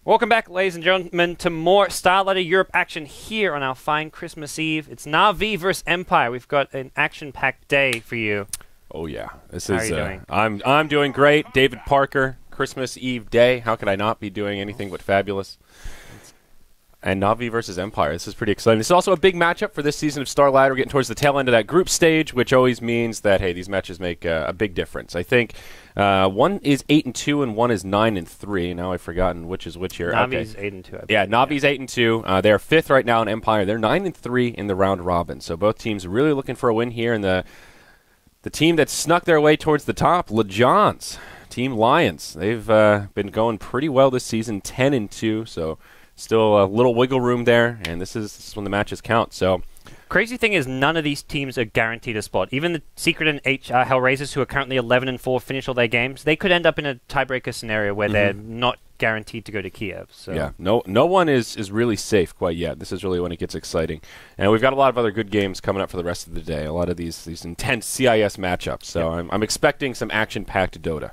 Welcome back, ladies and gentlemen, to more Starladder Europe action here on our fine Christmas Eve. It's Na'Vi versus Empire. We've got an action-packed day for you. Oh yeah, this How is. are you doing? I'm doing great. David Parker, Christmas Eve day. How could I not be doing anything but fabulous? And Na'Vi versus Empire. This is pretty exciting. This is also a big matchup for this season of Starladder. We're getting towards the tail end of that group stage, which always means that hey, these matches make a big difference. I think one is 8-2 and one is 9-3. Now I've forgotten which is which here. Na'Vi's 8-2. Yeah, Na'Vi's 8-2. They're fifth right now in Empire. They're 9-3 in the round robin. So both teams really looking for a win here. And the team that snuck their way towards the top, LeJohn's Team Lions. They've been going pretty well this season, 10-2. So still a little wiggle room there, and this is when the matches count. So, crazy thing is, none of these teams are guaranteed a spot. Even the Secret and Hellraisers, who are currently 11-4, finish all their games. They could end up in a tiebreaker scenario where they're not guaranteed to go to Kiev. So. Yeah, no one is really safe quite yet. This is really when it gets exciting, and we've got a lot of other good games coming up for the rest of the day. A lot of these intense CIS matchups. So I'm expecting some action-packed Dota.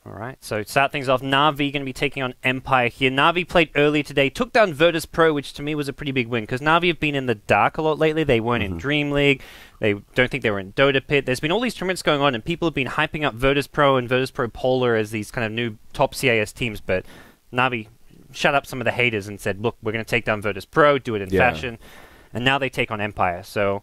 All right, so to start things off, Na'Vi going to be taking on Empire here. Na'Vi played earlier today, took down Virtus Pro, which to me was a pretty big win, because Na'Vi have been in the dark a lot lately. They weren't in Dream League. They don't think they were in Dota Pit. There's been all these tournaments going on, and people have been hyping up Virtus Pro and Virtus Pro Polar as these kind of new top CIS teams, but Na'Vi shut up some of the haters and said, look, we're going to take down Virtus Pro, do it in fashion, and now they take on Empire, so...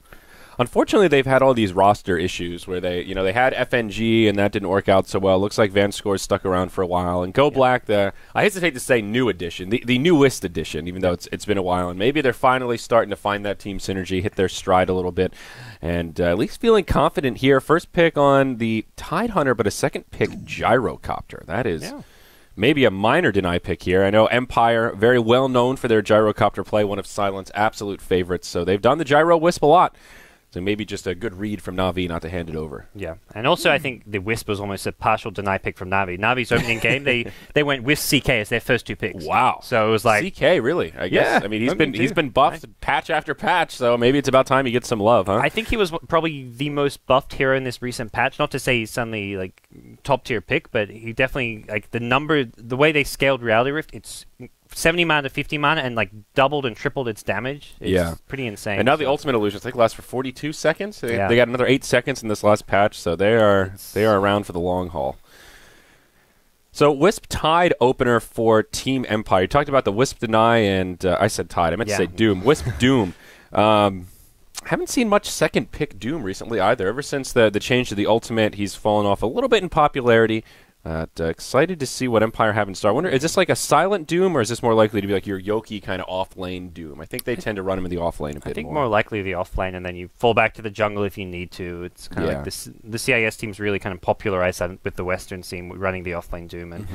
Unfortunately, they've had all these roster issues where they had FNG and that didn't work out so well. Looks like Van Score's stuck around for a while. And Go Black, I hesitate to say new edition, the newest edition, even though it's been a while. And maybe they're finally starting to find that team synergy, hit their stride a little bit, and at least feeling confident here. First pick on the Tidehunter, but a second pick Gyrocopter. That is... Yeah. Maybe a minor deny pick here. I know Empire, very well known for their Gyrocopter play, one of Silent's absolute favorites. So they've done the Gyro Wisp a lot. So maybe just a good read from Na'Vi not to hand it over. Yeah, and also I think the Wisp was almost a partial deny pick from Na'Vi. Na'Vi's opening game, they went Wisp CK as their first two picks. Wow. So it was like... CK, really? I guess. Yeah, I mean, he's been buffed patch after patch, so maybe it's about time he gets some love, huh? I think he was probably the most buffed hero in this recent patch. Not to say he's suddenly like top-tier pick, but he definitely, like the way they scaled Reality Rift, it's 70 mana to 50 mana and like doubled and tripled its damage. It's pretty insane. And now the Ultimate Illusions, I think, lasts for 42 seconds. They got another 8 seconds in this last patch, so they are around for the long haul. So Wisp Tide opener for Team Empire. You talked about the Wisp deny, and I said Tide. I meant to say Doom. Wisp Doom. Haven't seen much second pick Doom recently either. Ever since the change to the Ultimate, he's fallen off a little bit in popularity. Excited to see what Empire have in store. I wonder, is this like a silent Doom, or is this more likely to be like your Yoki kind of off-lane Doom? I think they tend to run him in the off-lane a bit more. I think more likely the off-lane, and then you fall back to the jungle if you need to. It's kind of like this. The CIS teams really kind of popularized that with the Western scene, running the off-lane Doom, and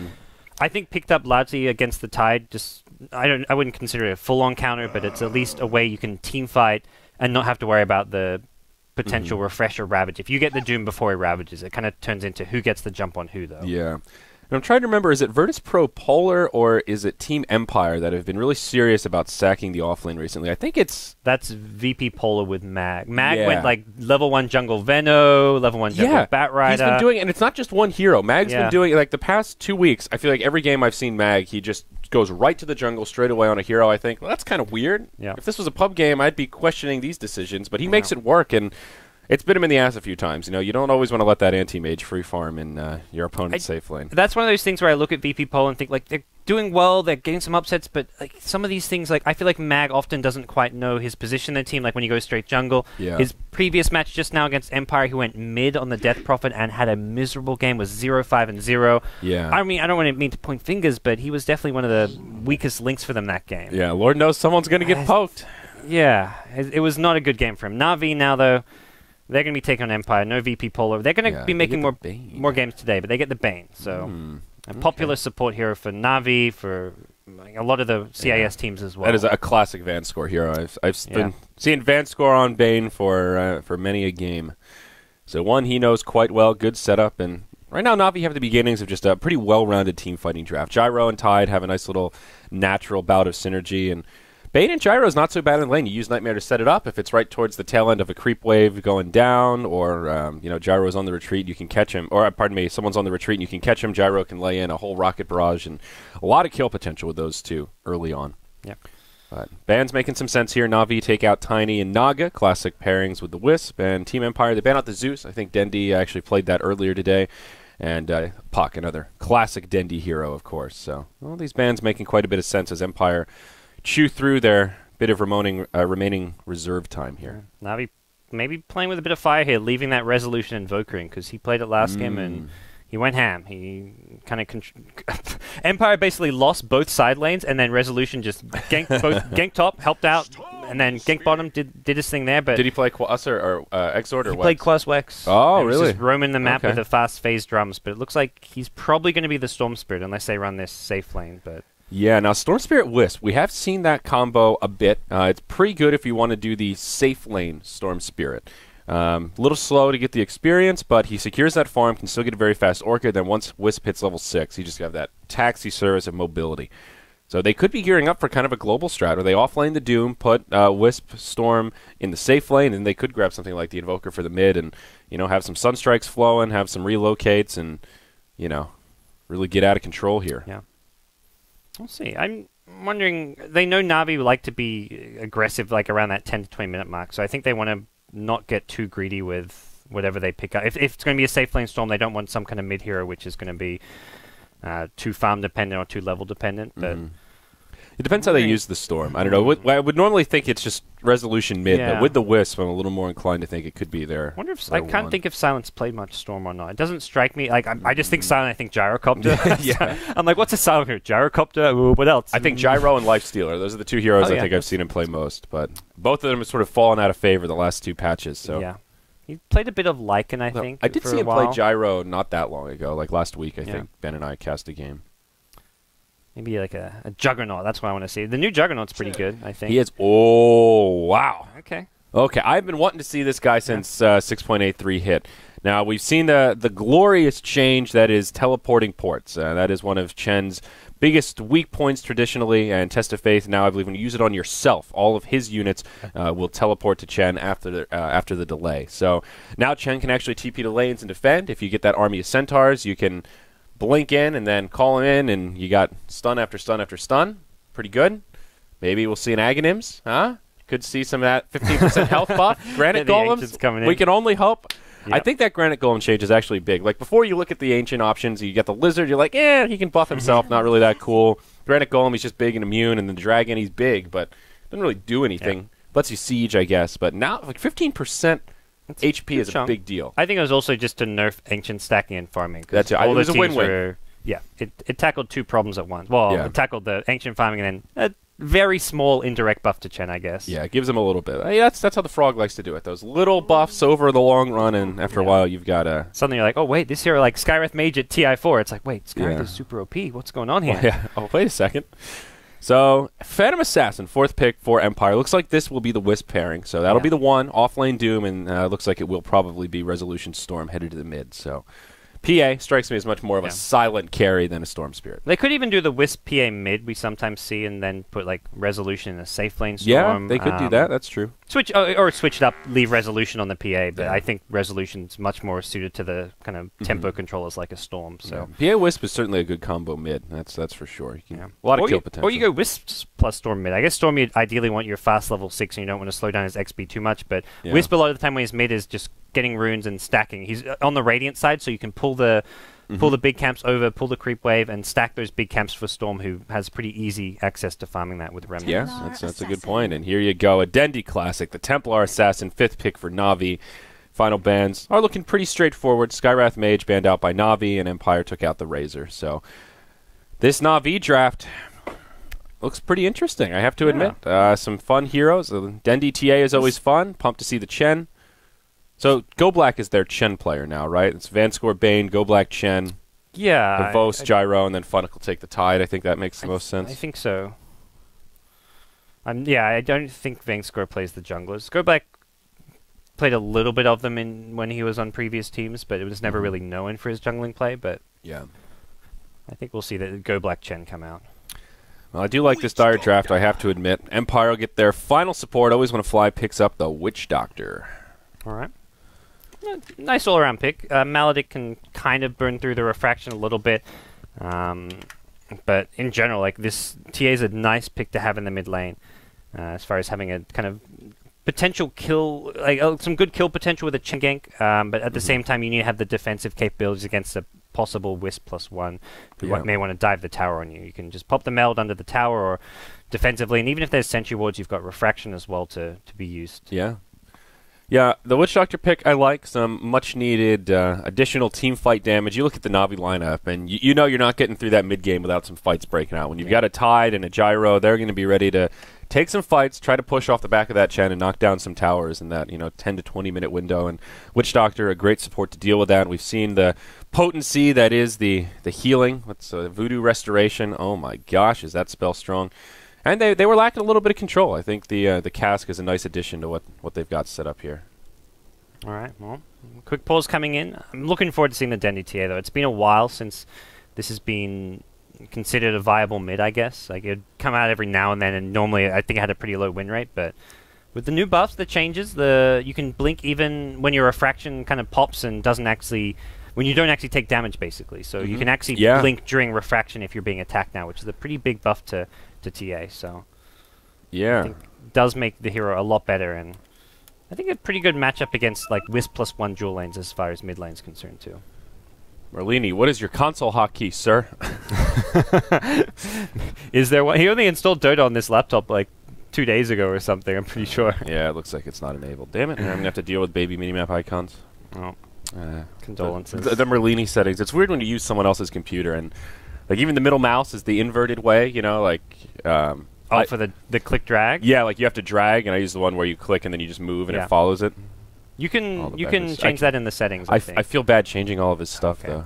I think picked up largely against the Tide. Just I wouldn't consider it a full-on counter, but it's at least a way you can team fight and not have to worry about the potential refresher Ravage. If you get the Doom before he Ravages, it kind of turns into who gets the jump on who, though. Yeah. And I'm trying to remember, is it Virtus Pro Polar or is it Team Empire that have been really serious about sacking the offlane recently? I think it's... That's VP Polar with Mag. Mag went like level 1 jungle Veno, level 1 jungle Batrider. He's been doing it, and it's not just one hero. Mag's been doing it like the past 2 weeks. I feel like every game I've seen Mag, he just goes right to the jungle straight away on a hero. I think, well, that's kind of weird. Yeah. If this was a pub game, I'd be questioning these decisions, but he makes it work, and it's bit him in the ass a few times. You know, you don't always want to let that anti-mage free farm in your opponent's safe lane. That's one of those things where I look at VP Polar and think, like, they're doing well, they're getting some upsets, but like some of these things, like I feel like Mag often doesn't quite know his position in the team, like when he goes straight jungle. Yeah. His previous match just now against Empire, he went mid on the Death Prophet and had a miserable game, was 0-5-0. Yeah. I mean, I don't want to mean to point fingers, but he was definitely one of the weakest links for them that game. Yeah, Lord knows someone's going to get poked. Yeah, it was not a good game for him. Na'Vi now, though, they're going to be taking on Empire. No VP Polar. They're going to be making more games today, but they get the Bane. So a popular support hero for Na'Vi, for like, a lot of the CIS teams as well. That is a classic Van Score hero. I've been seeing Van Score on Bane for many a game. So one he knows quite well, good setup, and right now Na'Vi have the beginnings of just a pretty well-rounded team fighting draft. Gyro and Tide have a nice little natural bout of synergy, and Bane and Gyro is not so bad in lane. You use Nightmare to set it up. If it's right towards the tail end of a creep wave going down, or Gyro is on the retreat, you can catch him. Or pardon me, someone's on the retreat and you can catch him. Gyro can lay in a whole rocket barrage and a lot of kill potential with those two early on. Yep. But Ban's making some sense here. Na'Vi take out Tiny and Naga, classic pairings with the Wisp. And Team Empire, they ban out the Zeus. I think Dendi actually played that earlier today. And Puck, another classic Dendi hero, of course. So these bans making quite a bit of sense as Empire chew through their bit of remaining reserve time here. Na'Vi maybe playing with a bit of fire here, leaving that Resolution Invoker in, because he played it last game and he went ham. He kind of Empire basically lost both side lanes, and then Resolution just ganked top, helped out, and then ganked bottom, did his thing there. But did he play Quasar or Exort or he played Quas Wex. Oh, really? Just roaming the map with the fast phase drums. But it looks like he's probably going to be the Storm Spirit unless they run this safe lane. But yeah, now Storm Spirit Wisp, we have seen that combo a bit. It's pretty good if you want to do the safe lane Storm Spirit. A little slow to get the experience, but he secures that farm, can still get a very fast Orchid. Then once Wisp hits level 6, he just have that taxi service of mobility. So they could be gearing up for kind of a global strat, where they offlane the Doom, put Wisp Storm in the safe lane, and they could grab something like the Invoker for the mid and, have some Sunstrikes flowing, have some relocates, and, really get out of control here. Yeah. We'll see. I'm wondering, they know Na'Vi would like to be aggressive like around that 10 to 20 minute mark, so I think they want to not get too greedy with whatever they pick up. If it's going to be a safe lane Storm, they don't want some kind of mid hero which is going to be too farm dependent or too level dependent. But it depends how they use the Storm. I don't know. I would normally think it's just Resolution mid, but with the Wisp, I'm a little more inclined to think it could be there. I can't think if Silence played much Storm or not. It doesn't strike me like I just think Silent. I think Gyrocopter. Yeah, I'm like, what's a Silent here? Gyrocopter. Ooh, what else? I think Gyro and Lifestealer. Those are the two heroes I think I've seen him play most. But both of them have sort of fallen out of favor the last two patches. So yeah. He played a bit of Lycan, I think. I did see him play Gyro not that long ago, like last week. I think Ben and I cast a game. Maybe like a Juggernaut. That's what I want to see. The new Juggernaut's pretty good, I think. He is. Oh, wow. Okay. I've been wanting to see this guy since 6.83 hit. Now, we've seen the glorious change that is teleporting ports. That is one of Chen's biggest weak points traditionally, and Test of Faith now, I believe, when you use it on yourself, all of his units will teleport to Chen after the delay. So now Chen can actually TP to lanes and defend. If you get that army of centaurs, you can blink in and then call him in, and you got stun after stun after stun. Pretty good. Maybe we'll see an Aghanims, huh? Could see some of that 15% health buff. Granite Golems, we can only hope. Yep. I think that Granite Golem change is actually big. Like, before you look at the ancient options, you get the Lizard, you're like, he can buff himself, not really that cool. Granite Golem, he's just big and immune, and the Dragon, he's big, but doesn't really do anything. Yep. Lets you siege, I guess. But now, like, 15% HP is a big deal. I think it was also just to nerf ancient stacking and farming. That's it. It was a win-win. Yeah, it tackled two problems at once. Well, it tackled the ancient farming and then a very small indirect buff to Chen, I guess. Yeah, it gives him a little bit. That's how the Frog likes to do it. Those little buffs over the long run, and after a while, you've got a... Suddenly you're like, oh, wait, this hero, like Skywrath Mage at TI4. It's like, wait, Skywrath is super OP. What's going on here? Well, Oh, wait a second. So, Phantom Assassin, 4th pick for Empire. Looks like this will be the Wisp pairing. So that'll be the one, offlane Doom, and looks like it will probably be Resolution Storm headed to the mid. So, PA strikes me as much more of a silent carry than a Storm Spirit. They could even do the Wisp PA mid we sometimes see, and then put like Resolution in a safe lane Storm. Yeah, they could do that. That's true. Switch or switch it up, leave Resolution on the PA, but I think Resolution's much more suited to the kind of tempo controllers like a Storm. So PA Wisp is certainly a good combo mid. That's for sure. You can, a lot of kill potential. Or you go Wisp plus Storm mid. I guess Storm you ideally want your fast level 6 and you don't want to slow down his XP too much, but Wisp a lot of the time when he's mid is just getting runes and stacking. He's on the Radiant side, so you can pull the big camps over, pull the creep wave, and stack those big camps for Storm, who has pretty easy access to farming that with Remnants. Yeah, that's a good point. And here you go, a Dendi classic, the Templar Assassin, 5th pick for Na'Vi. Final bans are looking pretty straightforward. Skywrath Mage banned out by Na'Vi, and Empire took out the Razor. So this Na'Vi draft looks pretty interesting, I have to admit. Some fun heroes. Dendi TA is always fun. Pumped to see the Chen. So, GoBlack is their Chen player now, right? It's Vanscore, Bane, GoBlack, Chen. Yeah. Vos, Gyro, and then Funnick will take the Tide. I think that makes the most sense. I think so. I don't think Vanscore plays the junglers. GoBlack played a little bit of them when he was on previous teams, but it was never really known for his jungling play. But yeah, I think we'll see that GoBlack Chen come out. Well, I do like this dire draft, I have to admit. Empire will get their final support. Always Want to Fly picks up the Witch Doctor. All right. Nice all-around pick. Maledict can kind of burn through the refraction a little bit. But in general, like this TA is a nice pick to have in the mid lane. As far as having a kind of potential kill, like some good kill potential with a Chen gank. But at the same time, you need to have the defensive capabilities against a possible Wisp +1 who may want to dive the tower on you. You can just pop the meld under the tower or defensively, and even if there's sentry wards, you've got refraction as well to be used. Yeah. Yeah, the Witch Doctor pick I like. Some much-needed additional team fight damage. You look at the Na'Vi lineup, and you know you're not getting through that mid-game without some fights breaking out. When you've got a Tide and a Gyro, they're going to be ready to take some fights, try to push off the back of that Chen and knock down some towers in that 10 to 20 minute window. And Witch Doctor, a great support to deal with that. And we've seen the potency that is the healing. What's Voodoo Restoration? Oh my gosh, is that spell strong? And they were lacking a little bit of control. I think the cask is a nice addition to what they've got set up here. All right, well, quick pause coming in. I'm looking forward to seeing the Dendi TA, though. It's been a while since this has been considered a viable mid, I guess. Like, it'd come out every now and then, and normally I think it had a pretty low win rate, but with the new buffs, the changes, you can blink even when your refraction kind of pops and doesn't actually... when you don't actually take damage, basically. So you can actually blink during refraction if you're being attacked now, which is a pretty big buff to TA, so... yeah. I think it does make the hero a lot better, and I think a pretty good matchup against like Wisp +1 dual lanes as far as mid lane's concerned too. Merlini, what is your console hotkey, sir? Is there one? He only installed Dota on this laptop like 2 days ago or something, I'm pretty sure. Yeah, it looks like it's not enabled. Damn it, I'm going to have to deal with baby minimap icons. Oh, condolences. The Merlini settings. It's weird when you use someone else's computer, and like even the middle mouse is the inverted way, like... for the click drag? Yeah, like you have to drag, and I use the one where you click and then you just move and it follows it. You can change that in the settings, I think. I feel bad changing all of his stuff, though.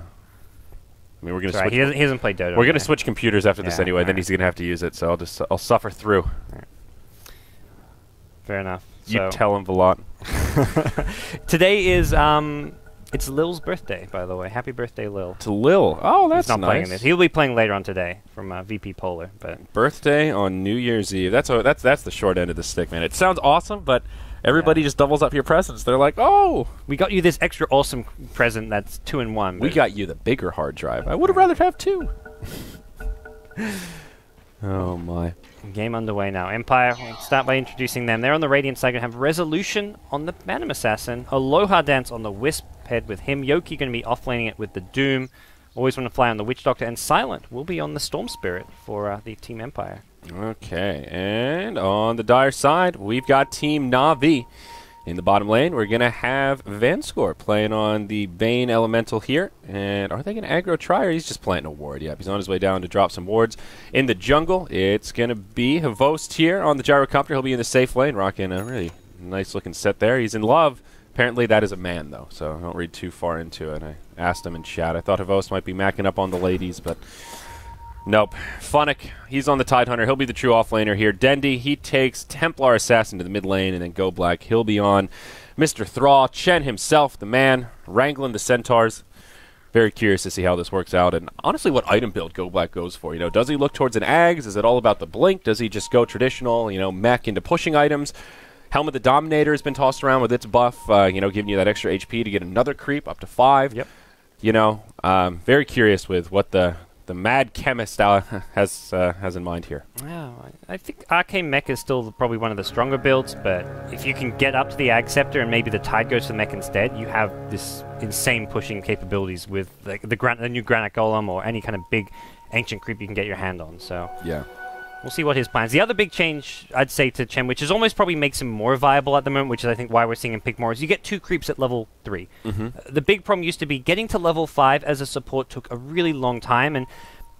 I mean, we're going to switch... He hasn't played Dota. We're going to switch computers after this anyway, then he's going to have to use it, so I'll suffer through. Right. Fair enough. You tell him a lot. Today is... it's Lil's birthday, by the way. Happy birthday, Lil. To Lil. Oh, that's He's not nice. playing this. He'll be playing later on today from VP Polar. But birthday on New Year's Eve. That's the short end of the stick, man. It sounds awesome, but everybody just doubles up your presents. They're like, oh, we got you this extra awesome present that's 2-in-1. We got you the bigger hard drive. I would have rather have two. Oh, my. Game underway now. Empire, we'll start by introducing them. They're on the Radiant side. Going to have Resolution on the Phantom Assassin. Aloha Dance on the Wisp head with him. Yoki going to be offlaning it with the Doom. Always Want to Fly on the Witch Doctor. And Silent will be on the Storm Spirit for the Team Empire. Okay, and on the Dire side, we've got Team Na'Vi. In the bottom lane, we're going to have Vanscore playing on the Bane Elemental here. And are they going to aggro try, or he's just planting a ward? Yep, he's on his way down to drop some wards. In the jungle, it's going to be Havost here on the Gyrocopter. He'll be in the safe lane, rocking a really nice-looking set there. He's in love. Apparently that is a man, though, so don't read too far into it. I asked him in chat. I thought Havost might be macking up on the ladies, but... nope. Funnick, he's on the Tidehunter. He'll be the true offlaner here. Dendi, he takes Templar Assassin to the mid lane, and then Go Black. He'll be on Mr. Thrall. Chen himself, the man, wrangling the Centaurs. Very curious to see how this works out, and honestly what item build Go Black goes for. Does he look towards an Ags? Is it all about the blink? Does he just go traditional, mech into pushing items? Helm of the Dominator has been tossed around with its buff, giving you that extra HP to get another creep up to 5. Yep. Very curious with what the mad chemist has in mind here. Yeah, I think Arcane Mech is still probably one of the stronger builds, but if you can get up to the Ag Scepter and maybe the Tide goes to the Mech instead, you have this insane pushing capabilities with the new Granite Golem or any kind of big ancient creep you can get your hand on. So yeah. We'll see what his plans. The other big change, I'd say, to Chen, which is almost probably makes him more viable at the moment, which is, I think, why we're seeing him pick more, is you get 2 creeps at level 3. The big problem used to be getting to level 5 as a support took a really long time, and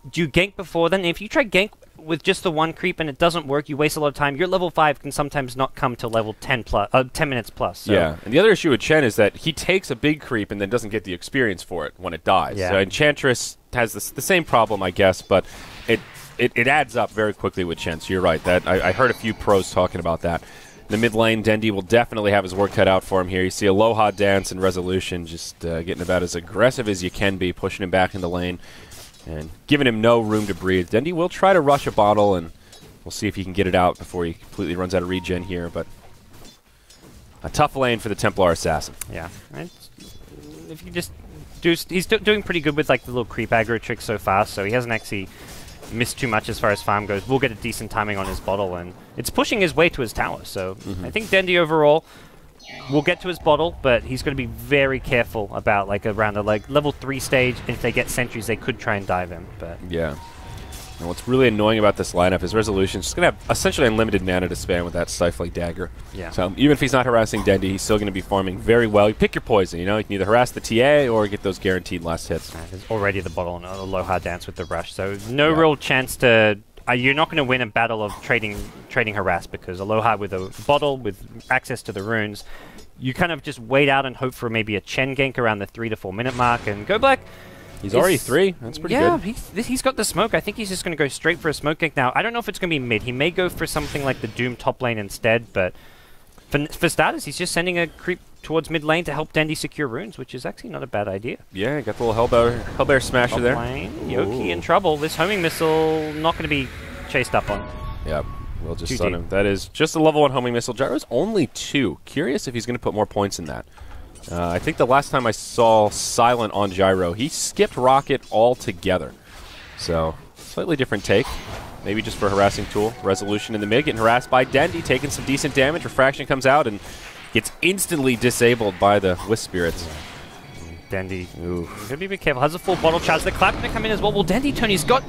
do you gank before then? If you try gank with just the 1 creep and it doesn't work, you waste a lot of time. Your level 5 can sometimes not come to level 10 minutes plus. So. Yeah, and the other issue with Chen is that he takes a big creep and then doesn't get the experience for it when it dies. Yeah. So Enchantress has the same problem, I guess, but it adds up very quickly with Chen, so you're right. That I heard a few pros talking about that. In the mid lane, Dendi will definitely have his work cut out for him here. You see Aloha Dance and Resolution just getting about as aggressive as you can be, pushing him back in the lane. and giving him no room to breathe. Dendy will try to rush a bottle, and we'll see if he can get it out before he completely runs out of regen here, but a tough lane for the Templar Assassin. Yeah. If you just do... He's doing pretty good with like the little creep aggro trick so far, so he hasn't actually missed too much as far as farm goes. We'll get a decent timing on his bottle, and it's pushing his way to his tower, so I think Dendy overall will get to his bottle, but he's going to be very careful about like around the level 3 stage. If they get sentries, they could try and dive him, but... Yeah. And what's really annoying about this lineup is Resolution's just going to have essentially unlimited mana to spam with that Stifling Dagger. Yeah. So even if he's not harassing Dendy, he's still going to be farming very well. You pick your poison, you know? You can either harass the TA or get those guaranteed last hits. There's already the bottle on Aloha Dance with the rush, so no real chance to... you're not going to win a battle of trading harass, because Aloha with a bottle, with access to the runes, you kind of just wait out and hope for maybe a Chen gank around the 3 to 4 minute mark, and GoBlack... He's already 3. That's pretty good. Yeah, he's got the smoke. I think he's just going to go straight for a smoke gank now. I don't know if it's going to be mid. He may go for something like the Doom top lane instead, but for starters, he's just sending a creep towards mid lane to help Dendy secure runes, which is actually not a bad idea. Yeah, got the little Hellbear smasher there. Lane, Yoki in trouble. This homing missile not going to be chased up on. Yep, we'll just stun him. That is just a level 1 homing missile. Gyro's only 2. Curious if he's going to put more points in that. I think the last time I saw Silent on Gyro, he skipped Rocket altogether. So, slightly different take. Maybe just for harassing tool. Resolution in the mid, getting harassed by Dendy, taking some decent damage. Refraction comes out and gets instantly disabled by the Wisp Spirits. Dendy, could be careful. Has a full bottle charge. The clap going to come in as well. Well, Dendy, Tony's got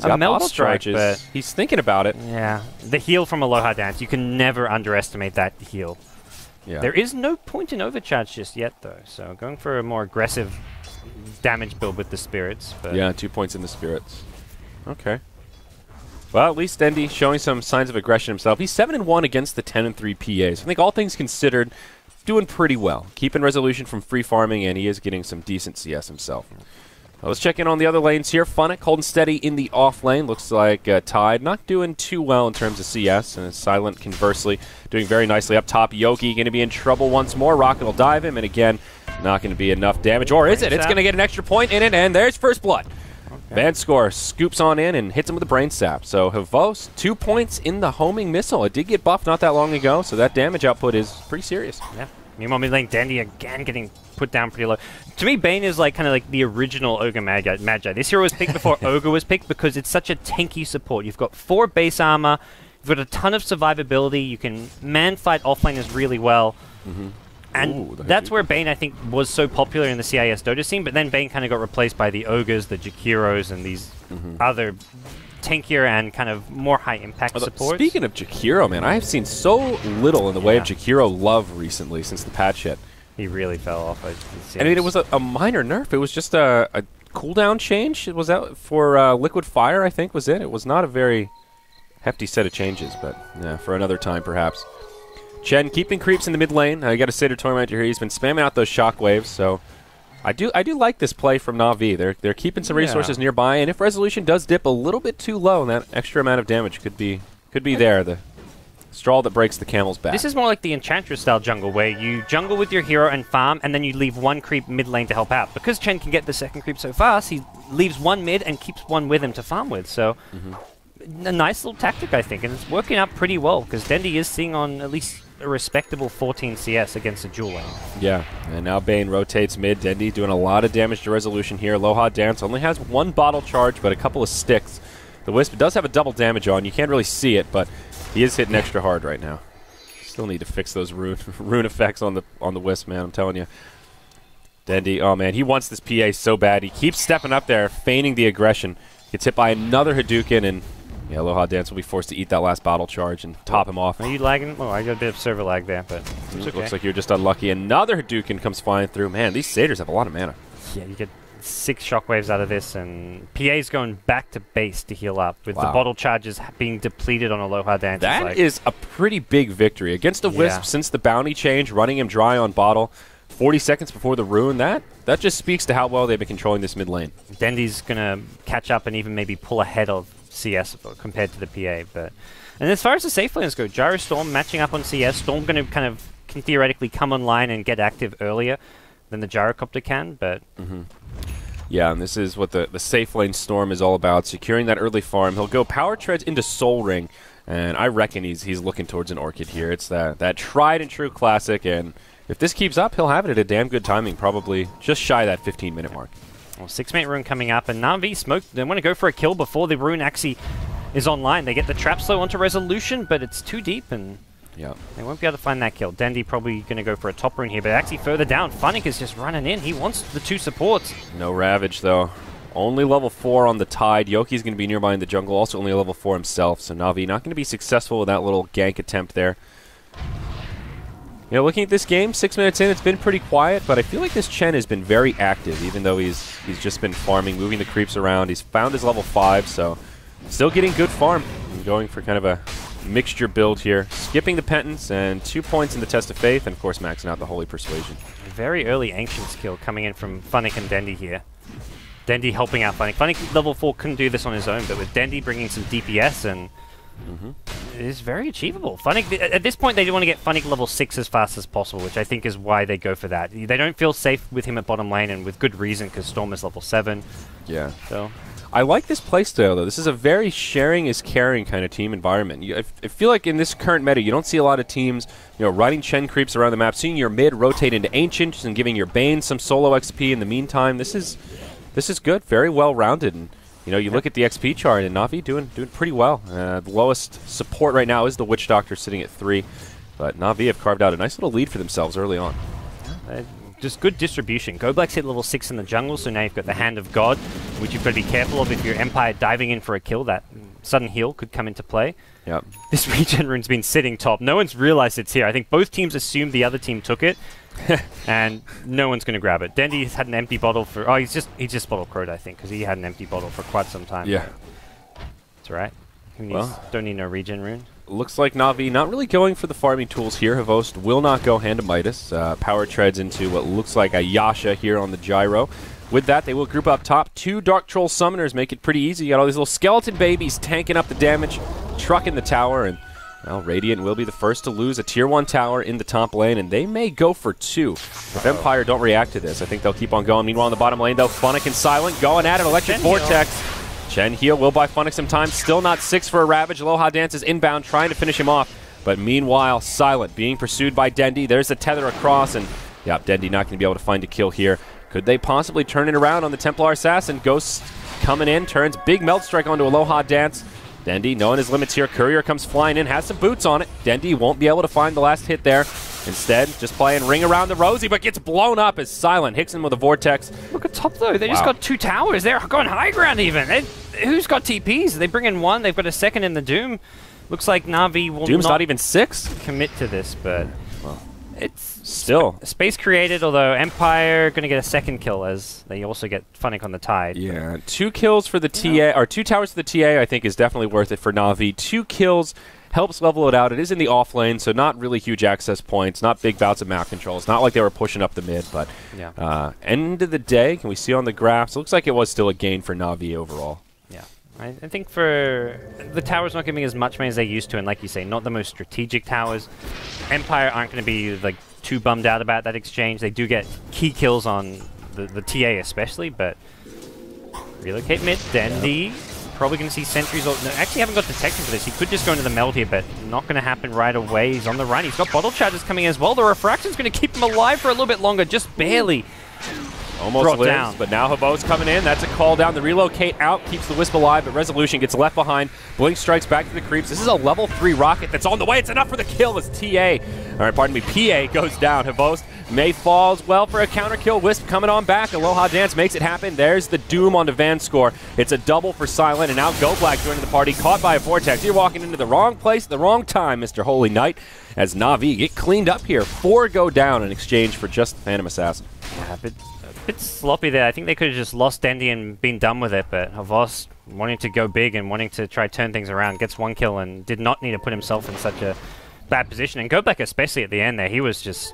a melt strike, but he's thinking about it. Yeah, the heal from Aloha Dance. You can never underestimate that heal. Yeah. There is no point in overcharge just yet, though, so going for a more aggressive damage build with the Spirits. But yeah, 2 points in the Spirits. Okay. Well, at least Dendy showing some signs of aggression himself. He's 7-1 against the 10-3 PAs. I think all things considered, doing pretty well. Keeping Resolution from free farming, and he is getting some decent CS himself. Let's check in on the other lanes here. Funnick holding steady in the off lane. Looks like Tide not doing too well in terms of CS, and Silent conversely doing very nicely up top. Yoki going to be in trouble once more. Rocket will dive him, and again, not going to be enough damage. Or is it? It's going to get an extra point in it, and there's first blood. Okay. Vanscore scoops on in and hits him with a brain sap. So Havos, 2 points in the homing missile. It did get buffed not that long ago, so that damage output is pretty serious. Yeah. Meanwhile, mid lane, Dendy again getting put down pretty low. To me, Bane is like kind of like the original Ogre Magi. This hero was picked before Ogre was picked because it's such a tanky support. You've got 4 base armor, you've got a ton of survivability, you can man-fight offlaners really well. And that's where Bane, I think, was so popular in the CIS Dota scene, but then Bane kind of got replaced by the Ogres, the Jakiros, and these other tankier and kind of more high-impact supports. Speaking of Jakiro, man, I have seen so little in the way of Jakiro love recently since the patch hit. He really fell off. I mean, it was a minor nerf. It was just a cooldown change. It was out for Liquid Fire, I think, was it. It was not a very hefty set of changes, but yeah, for another time, perhaps. Chen keeping creeps in the mid lane. You got a Satyr Tormentor here. He's been spamming out those shockwaves, so I do like this play from Na'Vi. They're keeping some resources nearby, and if Resolution does dip a little bit too low, that extra amount of damage could be there. The straw that breaks the camel's back. This is more like the Enchantress-style jungle, where you jungle with your hero and farm, and then you leave 1 creep mid lane to help out. Because Chen can get the 2nd creep so fast, he leaves 1 mid and keeps 1 with him to farm with. So a nice little tactic, I think, and it's working out pretty well, because Dendy is seeing on at least a respectable 14 CS against a dual lane. Yeah, and now Bane rotates mid. Dendy doing a lot of damage to Resolution here. Aloha Dance only has 1 bottle charge, but a couple of sticks. The Wisp does have a double damage on. You can't really see it, but he is hitting extra hard right now. Still need to fix those rune effects on the Wisp, man. I'm telling you. Dendy, oh man, he wants this PA so bad. He keeps stepping up there, feigning the aggression. Gets hit by another Hadouken, and yeah, Aloha Dance will be forced to eat that last bottle charge and top him off. Are you lagging? Oh, I got a bit of server lag there, but it's okay. Looks like you're just unlucky. Another Hadouken comes flying through. Man, these Satyrs have a lot of mana. Yeah, you get 6 shockwaves out of this, and PA's going back to base to heal up, with the bottle charges being depleted on Aloha Dance. That is a pretty big victory. Against a Wisp, since the bounty change, running him dry on bottle, 40 seconds before the rune, that just speaks to how well they've been controlling this mid lane. Dendy's going to catch up and even maybe pull ahead of CS compared to the PA. And as far as the safe lanes go, Gyro Storm matching up on CS. Storm going to can theoretically come online and get active earlier than the Gyrocopter can, but... Yeah, and this is what the safe lane storm is all about, securing that early farm. He'll go power treads into Soul Ring, and I reckon he's looking towards an Orchid here. It's that tried and true classic, and if this keeps up, he'll have it at a damn good timing, probably just shy of that 15-minute mark. Well, 6-minute rune coming up, and Na'Vi smoke. They want to go for a kill before the rune actually is online. They get the trap slow onto Resolution, but it's too deep, and they won't be able to find that kill. Dendi probably going to go for a top rune here, but actually further down, Funnick is just running in. He wants the 2 supports. No Ravage, though. Only level 4 on the Tide. Yoki's going to be nearby in the jungle, also only level 4 himself, so Na'Vi not going to be successful with that little gank attempt there. You know, looking at this game, 6 minutes in, it's been pretty quiet, but I feel like this Chen has been very active, even though he's just been farming, moving the creeps around. He's found his level 5, so still getting good farm. And going for kind of a mixture build here. Skipping the Penance and 2 points in the Test of Faith, and of course maxing out the Holy Persuasion. Very early Ancient skill coming in from Funnick and Dendi here. Dendi helping out Funnick. Funnick level 4 couldn't do this on his own, but with Dendi bringing some DPS, and it is very achievable. Funnick, at this point, they do want to get Funnick level 6 as fast as possible, which I think is why they go for that. They don't feel safe with him at bottom lane, and with good reason, because Storm is level 7. Yeah. So I like this playstyle, though. This is a very sharing is caring kind of team environment. I feel like in this current meta, you don't see a lot of teams, running Chen creeps around the map, seeing your mid rotate into Ancients and giving your Bane some solo XP in the meantime. This is good, very well-rounded. And you look at the XP chart, and Na'Vi doing pretty well. The lowest support right now is the Witch Doctor sitting at 3, but Na'Vi have carved out a nice little lead for themselves early on. Just good distribution. GoBlack's hit level 6 in the jungle, so now you've got the Hand of God, which you've got to be careful of if you're Empire diving in for a kill. That sudden heal could come into play. Yep. This regen rune's been sitting top. No one's realized it's here. I think both teams assumed the other team took it, and no one's going to grab it. Dendi's had an empty bottle for... Oh, he just bottle crowed, I think, because he had an empty bottle for quite some time. Yeah. That's right. Don't need no regen rune. Looks like Na'Vi not really going for the farming tools here. Havost will not go Hand of Midas. Power treads into what looks like a Yasha here on the gyro. With that, they will group up top. 2 Dark Troll Summoners make it pretty easy. You got all these little skeleton babies tanking up the damage, trucking the tower, and Radiant will be the first to lose a Tier 1 tower in the top lane, and they may go for 2. If Empire don't react to this, I think they'll keep on going. Meanwhile, in the bottom lane, though, Funnick and Silent going at it. Electric Vortex. Chen heal will buy Funnick some time. Still not 6 for a Ravage. Aloha Dance is inbound, trying to finish him off. But meanwhile, Silent being pursued by Dendi. There's a tether across, and Dendi not going to be able to find a kill here. Could they possibly turn it around on the Templar Assassin? Ghost coming in, turns big Melt Strike onto Aloha Dance. Dendi, knowing his limits here, Courier comes flying in, has some boots on it. Dendi won't be able to find the last hit there. Instead, just playing Ring Around the Rosie, but gets blown up as Silent hits him with a Vortex. Look at top, though. They just got 2 towers. They're going high ground, even. Who's got TPs? They bring in 1. They've got a second in the Doom. Looks like Na'Vi will Doom's not even 6? Commit to this, but it's still space created, although Empire going to get a second kill as they also get Funnick on the Tide. Yeah, 2 kills for the TA, or 2 towers for the TA, I think is definitely worth it for Na'Vi. 2 kills helps level it out. It is in the off lane, so not really huge access points, not big bouts of map control. It's not like they were pushing up the mid, but end of the day, can we see on the graphs, it looks like it was still a gain for Na'Vi overall. Yeah, I think for the towers not giving as much money as they used to, and like you say, not the most strategic towers. Empire aren't going to be like too bummed out about that exchange. They do get key kills on the TA especially, but relocate mid, Dendi. Probably going to see sentries. No, actually haven't got detection for this. He could just go into the meld here, but not going to happen right away. He's on the run. He's got bottle charges coming as well. The refraction's going to keep him alive for a little bit longer, just barely. Almost lives, down. But now Havo's coming in. That's a call down. The relocate out keeps the Wisp alive, but Resolution gets left behind. Blink strikes back to the creeps. This is a level 3 rocket that's on the way. It's enough for the kill as TA. All right, pardon me, PA goes down. Havos may falls well for a counter kill. Wisp coming on back. Aloha Dance makes it happen. There's the Doom onto Vanscore. It's a double for Silent, and now GoBlack joining the party, caught by a Vortex. You're walking into the wrong place at the wrong time, Mr. Holy Knight, as Na'Vi get cleaned up here. 4 go down in exchange for just the Phantom Assassin. Yeah, a bit sloppy there. I think they could have just lost Dendi and been done with it, but Havos wanting to go big and wanting to try turn things around, gets 1 kill and did not need to put himself in such a bad position. And GoBlack, especially at the end there, he was just,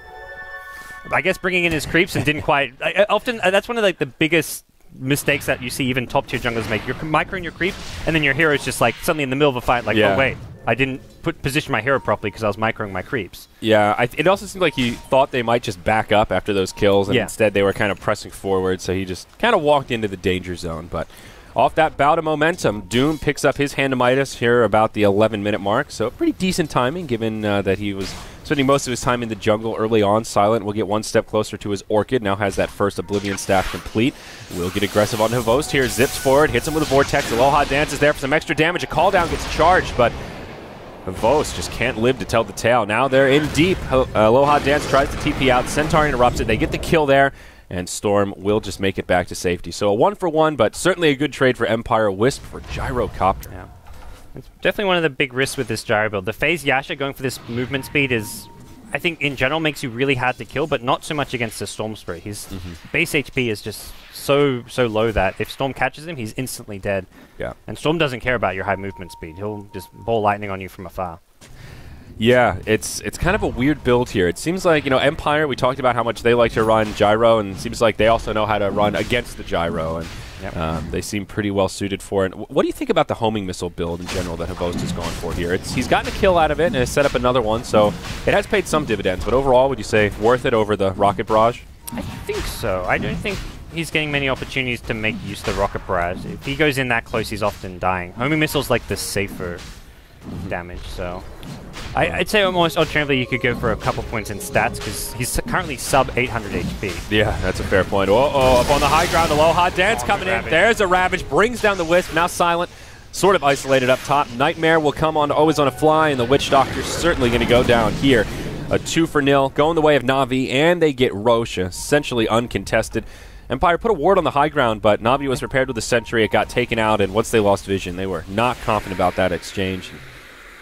I guess, bringing in his creeps and didn't quite... often, that's one of the biggest mistakes that you see even top-tier junglers make. You're microing your creep, and then your hero's just suddenly in the middle of a fight, oh wait, I didn't position my hero properly because I was microing my creeps. Yeah, it also seemed like he thought they might just back up after those kills, and instead they were kind of pressing forward, so he just kind of walked into the danger zone. But off that bout of momentum, Doom picks up his hand to Midas here about the 11-minute mark, so pretty decent timing given that he was spending most of his time in the jungle early on. Silent will get one step closer to his Orchid, now has that first Oblivion staff complete. Will get aggressive on Hvost here, zips forward, hits him with a Vortex. Aloha dances there for some extra damage. A call down gets charged, but Hvost just can't live to tell the tale. Now they're in deep. Aloha Dance tries to TP out. Centaur interrupts it. They get the kill there, and Storm will just make it back to safety. So a 1-for-1, but certainly a good trade for Empire. Wisp for Gyrocopter. Yeah. It's definitely one of the big risks with this Gyro build. The Phase Yasha going for this movement speed is, I think, in general makes you really hard to kill, but not so much against the Storm Spirit. His base HP is just so low that if Storm catches him, he's instantly dead. Yeah. And Storm doesn't care about your high movement speed. He'll just ball lightning on you from afar. Yeah, it's kind of a weird build here. It seems like, Empire, we talked about how much they like to run Gyro, and it seems like they also know how to run against the Gyro, and they seem pretty well suited for it. What do you think about the homing missile build in general that Hvost is going for here? He's gotten a kill out of it and has set up another one, so it has paid some dividends, but overall, would you say worth it over the Rocket Barrage? I think so. I don't think he's getting many opportunities to make use of the Rocket Barrage. If he goes in that close, he's often dying. Homing missile's like the safer damage, so I'd say almost alternatively you could go for a couple points in stats because he's currently sub 800 HP. Yeah, that's a fair point. Up on the high ground, Aloha Dance coming in. There's a Ravage, brings down the Wisp. Now Silent, sort of isolated up top. Nightmare will come on always on a fly, and the Witch Doctor's certainly going to go down here. A 2-for-0, going the way of Na'Vi, and they get Roshan, essentially uncontested. Empire put a ward on the high ground, but Na'Vi was prepared with a sentry. It got taken out, and once they lost vision, they were not confident about that exchange.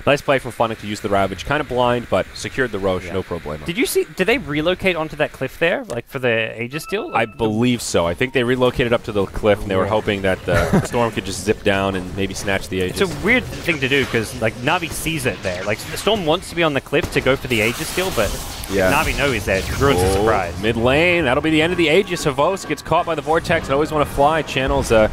Nice play from Funnick to use the Ravage. Kind of blind, but secured the Roche, no problemo. Did you see, did they relocate onto that cliff there, like for the Aegis steal? I believe so. I think they relocated up to the cliff, and they were hoping that the Storm could just zip down and maybe snatch the Aegis. It's a weird thing to do, because like Na'Vi sees it there. Like the Storm wants to be on the cliff to go for the Aegis steal, but Na'Vi knows he's there. It ruins the surprise. Mid lane, that'll be the end of the Aegis. Hvost gets caught by the Vortex and always want to fly. Channels a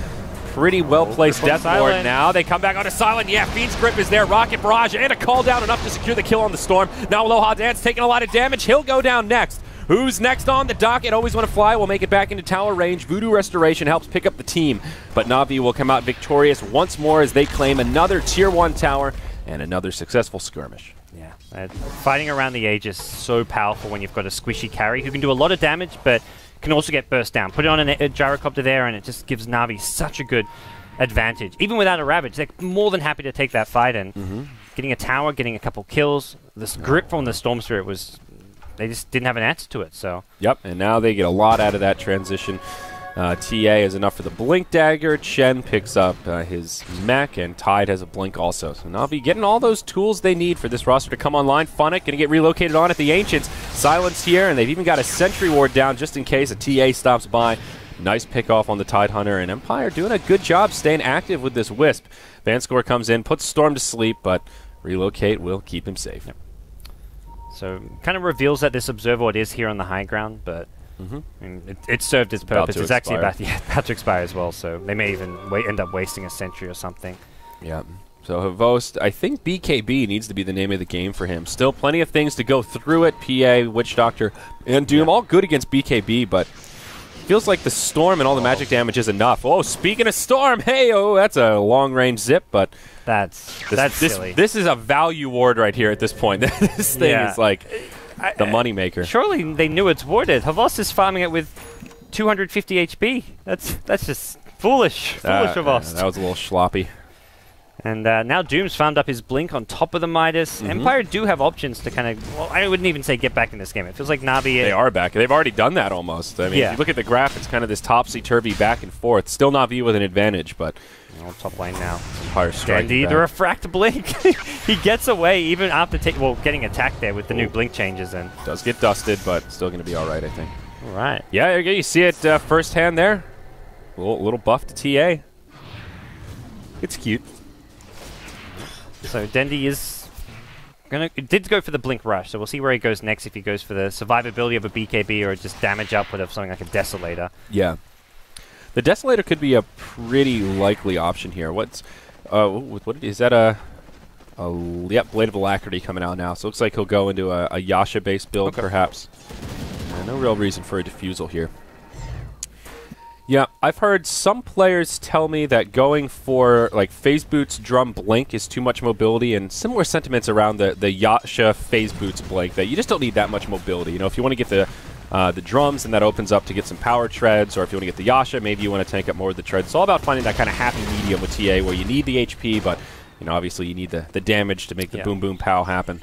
pretty well-placed Death Lord now. They come back onto Silent. Yeah, Fiend's Grip is there. Rocket Barrage and a call down enough to secure the kill on the Storm. Now Aloha Dance taking a lot of damage. He'll go down next. Who's next on the docket? Always want to fly. Will make it back into tower range. Voodoo Restoration helps pick up the team. But Na'Vi will come out victorious once more as they claim another Tier 1 tower and another successful skirmish. Yeah, fighting around the Aegis is so powerful when you've got a squishy carry who can do a lot of damage, but can also get burst down. Put it on a gyrocopter there, and it just gives Na'Vi such a good advantage. Even without a Ravage, they're more than happy to take that fight, and getting a tower, getting a couple kills. This grip from the Storm Spirit was... They just didn't have an answer to it, so... Yep, and now they get a lot out of that transition. TA is enough for the Blink Dagger. Chen picks up his mech, and Tide has a Blink also. So Na'Vi getting all those tools they need for this roster to come online. Funnick going to get relocated on at the Ancients. Silence here, and they've even got a Sentry Ward down just in case a TA stops by. Nice pickoff on the Tidehunter, and Empire doing a good job staying active with this Wisp. Vanscore comes in, puts Storm to sleep, but relocate will keep him safe. Yep. So kind of reveals that this Observer Ward is here on the high ground, but I mean, it served its purpose. It's actually about to expire as well, so they may even end up wasting a sentry or something. Yeah. So Hvost, I think BKB needs to be the name of the game for him. Still plenty of things to go through it. PA, Witch Doctor, and Doom, all good against BKB, but feels like the Storm and all the magic damage is enough. Oh, speaking of Storm, hey-oh, that's a long-range zip, but... That's silly. This is a value ward right here at this point. This thing is like the moneymaker. Surely they knew it's warded. Hvost is farming it with 250 HP. That's just foolish. Foolish Hvost. That was a little sloppy. And now Doom's found up his Blink on top of the Midas. Empire do have options to kind of... Well, I wouldn't even say get back in this game. It feels like Na'Vi... They are back. They've already done that almost. I mean, if you look at the graph, it's kind of this topsy-turvy back and forth. Still Na'Vi with an advantage, but... top lane now. Empire striking back. The Refract Blink. He gets away even after getting attacked there with the new Blink changes. And does get dusted, but still going to be all right, I think. All right. Yeah, you see it firsthand there. A little buff to TA. It's cute. So Dendi is did go for the Blink Rush, so we'll see where he goes next, if he goes for the survivability of a BKB or just damage output of something like a Desolator. Yeah. The Desolator could be a pretty likely option here. What is that Yep, Blade of Alacrity coming out now. So it looks like he'll go into a Yasha-based build, perhaps. No real reason for a Diffusal here. Yeah, I've heard some players tell me that going for like Phase Boots Drum Blink is too much mobility, and similar sentiments around the Yasha Phase Boots Blink, that you just don't need that much mobility. You know, if you want to get the drums, and that opens up to get some power treads, or if you want to get the Yasha, maybe you want to tank up more of the treads. It's all about finding that kind of happy medium with TA where you need the HP, but you know, obviously you need the damage to make the boom boom pow happen.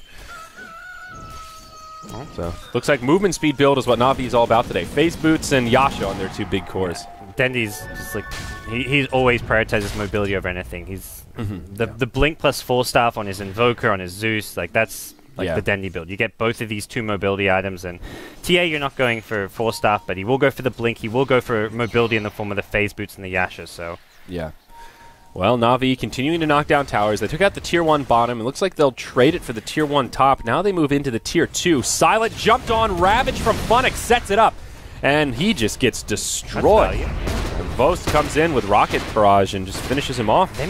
So, looks like movement speed build is what Na'Vi is all about today. Phase Boots and Yasha on their two big cores. Dendy's just like, he's always prioritizes mobility over anything. He's the Blink plus 4 staff on his Invoker, on his Zeus, like that's like the Dendy build. You get both of these 2 mobility items, and TA you're not going for 4 staff, but he will go for the Blink, he will go for mobility in the form of the Phase Boots and the Yasha, so. Yeah. Well, Na'Vi continuing to knock down towers. They took out the Tier 1 bottom. It looks like they'll trade it for the Tier 1 top. Now they move into the Tier 2. Silent jumped on. Ravage from Funix sets it up. And he just gets destroyed. And Vost comes in with Rocket Barrage and just finishes him off. They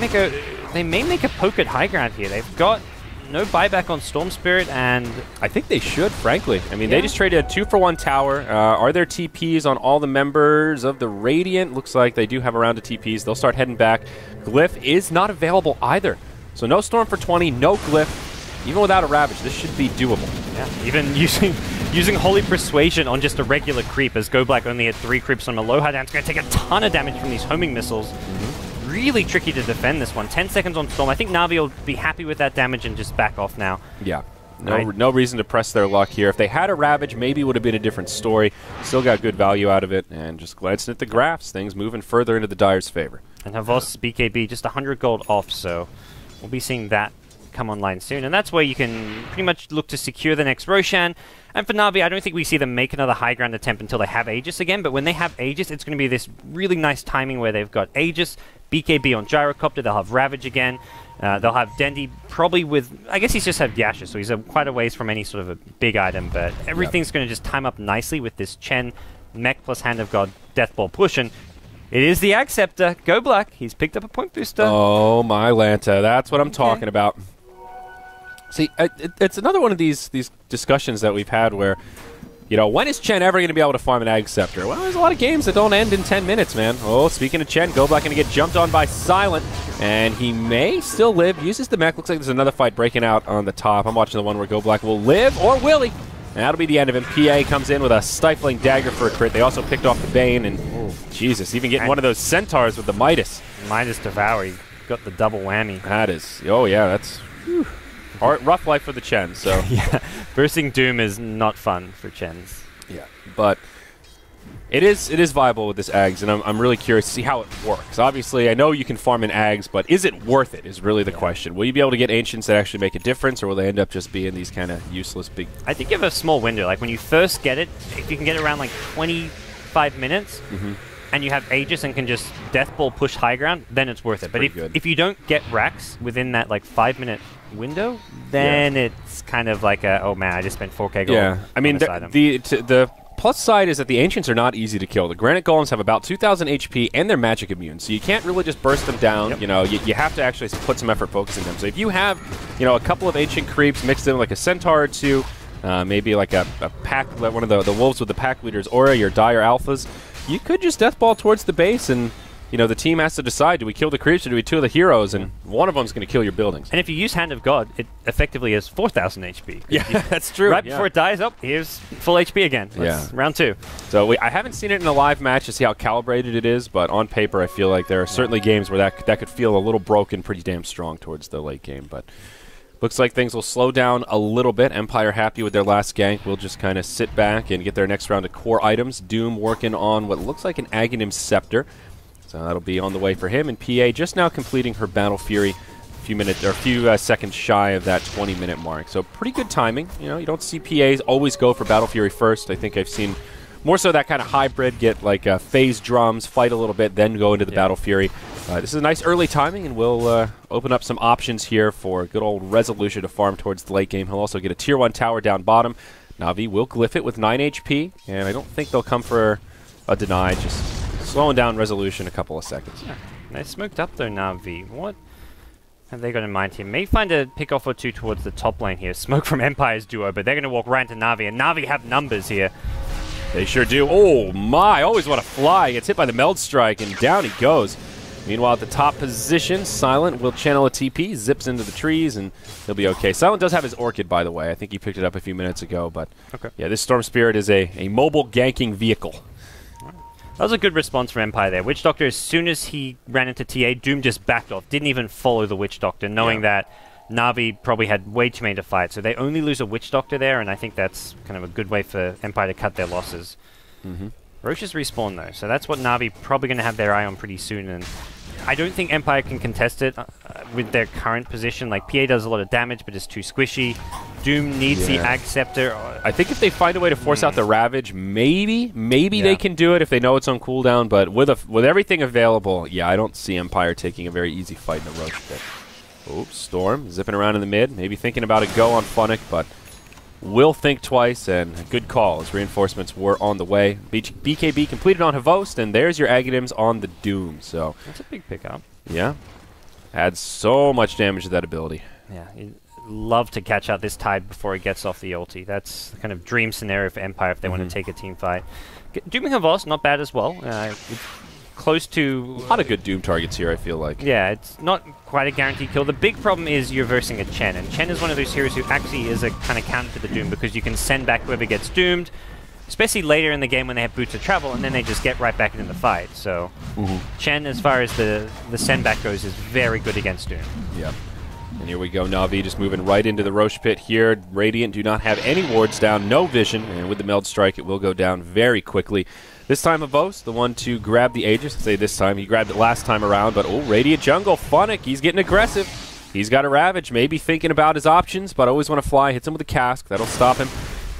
may make a poke at high ground here. They've got no buyback on Storm Spirit, and I think they should, frankly. I mean, they just traded a 2-for-1 tower. Are there TPs on all the members of the Radiant? Looks like they do have a round of TPs. They'll start heading back. Glyph is not available either. So no Storm for 20, no Glyph. Even without a Ravage, this should be doable. Yeah, even using Holy Persuasion on just a regular creep, as GoBlack only had 3 creeps on Aloha down. It's going to take a ton of damage from these homing missiles. Really tricky to defend this one. 10 seconds on Storm. I think Na'Vi will be happy with that damage and just back off now. Yeah. No reason to press their luck here. If they had a Ravage, maybe it would have been a different story. Still got good value out of it. And just glancing at the graphs, things moving further into the Dire's favor. And Havos BKB just 100 gold off, so we'll be seeing that come online soon. And that's where you can pretty much look to secure the next Roshan. And for Na'Vi, I don't think we see them make another high ground attempt until they have Aegis again. But when they have Aegis, it's going to be this really nice timing where they've got Aegis, BKB on Gyrocopter, they'll have Ravage again. They'll have Dendy probably with, I guess he's just had Yasha, so he's quite a ways from any sort of a big item, but everything's going to just time up nicely with this Chen, Mech plus Hand of God, Deathball push, and it is the Acceptor. Go Black, he's picked up a point booster. Oh my Lanta, that's what I'm talking about. See, it's another one of these discussions that we've had where, you know, when is Chen ever going to be able to farm an Ag Scepter? Well, there's a lot of games that don't end in 10 minutes, man. Oh, speaking of Chen, GoBlack going to get jumped on by Silent, and he may still live. Uses the mech. Looks like there's another fight breaking out on the top. I'm watching the one where GoBlack will live, or will he? And that'll be the end of him. PA comes in with a stifling dagger for a crit. They also picked off the Bane, and Jesus, even getting one of those centaurs with the Midas. Midas Devour, he got the double whammy. That is, oh yeah, that's rough life for the Chen, so. Yeah, bursting Doom is not fun for Chens. Yeah, but it is viable with this Ags, and I'm really curious to see how it works. Obviously, I know you can farm in Ags, but is it worth it is really the question. Will you be able to get Ancients that actually make a difference, or will they end up just being these kind of useless big... I think you have a small window. Like, when you first get it, if you can get it around, like, 25 minutes, and you have Aegis and can just Deathball push high ground, then it's worth it. But if you don't get racks within that, like, 5-minute window, then it's kind of like a, oh man, I just spent 4k gold. Yeah, I mean, the plus side is that the Ancients are not easy to kill. The Granite Golems have about 2,000 HP, and they're magic immune, so you can't really just burst them down. You know, you have to actually put some effort focusing them. So if you have, you know, a couple of Ancient creeps mixed in like a Centaur or two, maybe like a pack, one of the wolves with the pack leaders, or your Dire Alphas, you could just Deathball towards the base, and you know, the team has to decide, do we kill the creeps or do we kill the heroes? And one of them's going to kill your buildings. And if you use Hand of God, it effectively is 4,000 HP. Yeah, that's true. Right before it dies, here's full HP again. That's round 2. So I haven't seen it in a live match to see how calibrated it is, but on paper I feel like there are certainly games where that could feel a little broken, pretty damn strong towards the late game. But looks like things will slow down a little bit. Empire happy with their last gank. We'll just kind of sit back and get their next round of core items. Doom working on what looks like an Aghanim Scepter. So that'll be on the way for him. And PA just now completing her Battle Fury, a few seconds shy of that 20-minute mark. So pretty good timing. You know, you don't see PAs always go for Battle Fury first. I think I've seen more so that kind of hybrid, get like phase drums, fight a little bit, then go into the Battle Fury. This is a nice early timing, and we'll open up some options here for good old Resolution to farm towards the late game. He'll also get a Tier 1 tower down bottom. Na'Vi will glyph it with 9 HP, and I don't think they'll come for a deny, just slowing down Resolution a couple of seconds. Yeah. They smoked up their Na'Vi. What? have they got in mind here? May find a pick-off or two towards the top lane here. Smoke from Empire's duo, but they're going to walk right into Na'Vi, and Na'Vi have numbers here. They sure do. Oh my, always want to fly. Gets hit by the Meld Strike, and down he goes. Meanwhile, at the top position, Silent will channel a TP, zips into the trees, and he'll be okay. Silent does have his Orchid, by the way. I think he picked it up a few minutes ago, but yeah, this Storm Spirit is a mobile ganking vehicle. That was a good response from Empire there. Witch Doctor, as soon as he ran into TA, Doom just backed off. Didn't even follow the Witch Doctor, knowing that Na'Vi probably had way too many to fight. So they only lose a Witch Doctor there, and I think that's kind of a good way for Empire to cut their losses. Roche's respawn, though, so that's what Na'Vi probably going to have their eye on pretty soon. And I don't think Empire can contest it with their current position. Like, PA does a lot of damage, but it's too squishy. Doom needs the Ag Scepter. I think if they find a way to force out the Ravage, maybe they can do it if they know it's on cooldown. But with everything available, yeah, I don't see Empire taking a very easy fight in a Roche pit. Oops, Storm zipping around in the mid, maybe thinking about a go on Funnick, but will think twice, and a good call as reinforcements were on the way. BKB completed on Havost, and there's your Aghanim's on the Doom. So that's a big pickup. Yeah, adds so much damage to that ability. Yeah, you'd love to catch out this Tide before he gets off the ulti. That's the kind of dream scenario for Empire if they want to take a team fight. Dooming Havost, not bad as well. It's close to... A lot of good Doom targets here, I feel like. Yeah, it's not quite a guaranteed kill. The big problem is you're versing a Chen, and Chen is one of those heroes who actually is a kind of counter to the Doom, because you can send back whoever gets doomed, especially later in the game when they have boots of travel, and then they just get right back into the fight. So Chen, as far as the send back goes, is very good against Doom. Yep. And here we go, Na'Vi just moving right into the Roche pit here. Radiant do not have any wards down, no vision, and with the Meld Strike, it will go down very quickly. This time Havost, the one to grab the Aegis. I'd say this time, he grabbed it last time around, but Radiant Jungle, Funnick, he's getting aggressive. He's got a Ravage, maybe thinking about his options, but always want to fly. Hits him with a Cask, that'll stop him.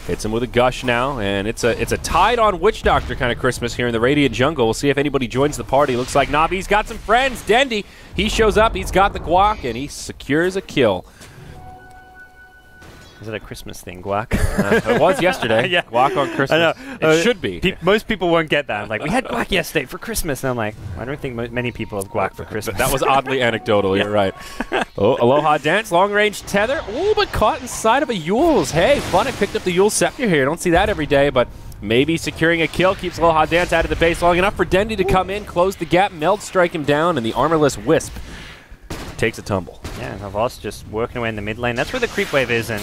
Hits him with a Gush now, and it's a Tide on Witch Doctor kind of Christmas here in the Radiant Jungle. We'll see if anybody joins the party. Looks like Na'Vi's got some friends. Dendy, he shows up, he's got the Guac, and he secures a kill. Is it a Christmas thing, Guac? It was yesterday. Yeah. Guac on Christmas. I know. It should be. Most people won't get that. Like, we had Guac yesterday for Christmas. And I'm like, I don't think many people have Guac for Christmas. That was oddly anecdotal. You're right. Aloha Dance, long-range tether. But caught inside of a Yule's. Hey, Funnick picked up the Yule Scepter here. Don't see that every day, but maybe securing a kill keeps Aloha Dance out of the base long enough for Dendy to come in, close the gap, Meld Strike him down, and the armorless Wisp takes a tumble. Yeah, Havost just working away in the mid lane. That's where the creep wave is, and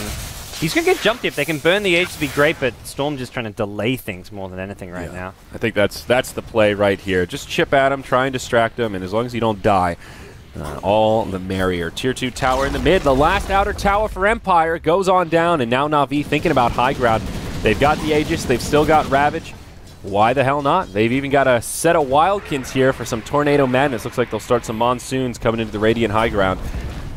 he's going to get jumped if they can burn the Aegis to be great, but Storm just trying to delay things more than anything right now. I think that's the play right here. Just chip at him, try and distract him, and as long as you don't die, all the merrier. Tier 2 tower in the mid. The last outer tower for Empire goes on down, and now Na'Vi thinking about high ground. They've got the Aegis. They've still got Ravage. Why the hell not? They've even got a set of Wildkins here for some Tornado Madness. Looks like they'll start some Monsoons coming into the Radiant high ground.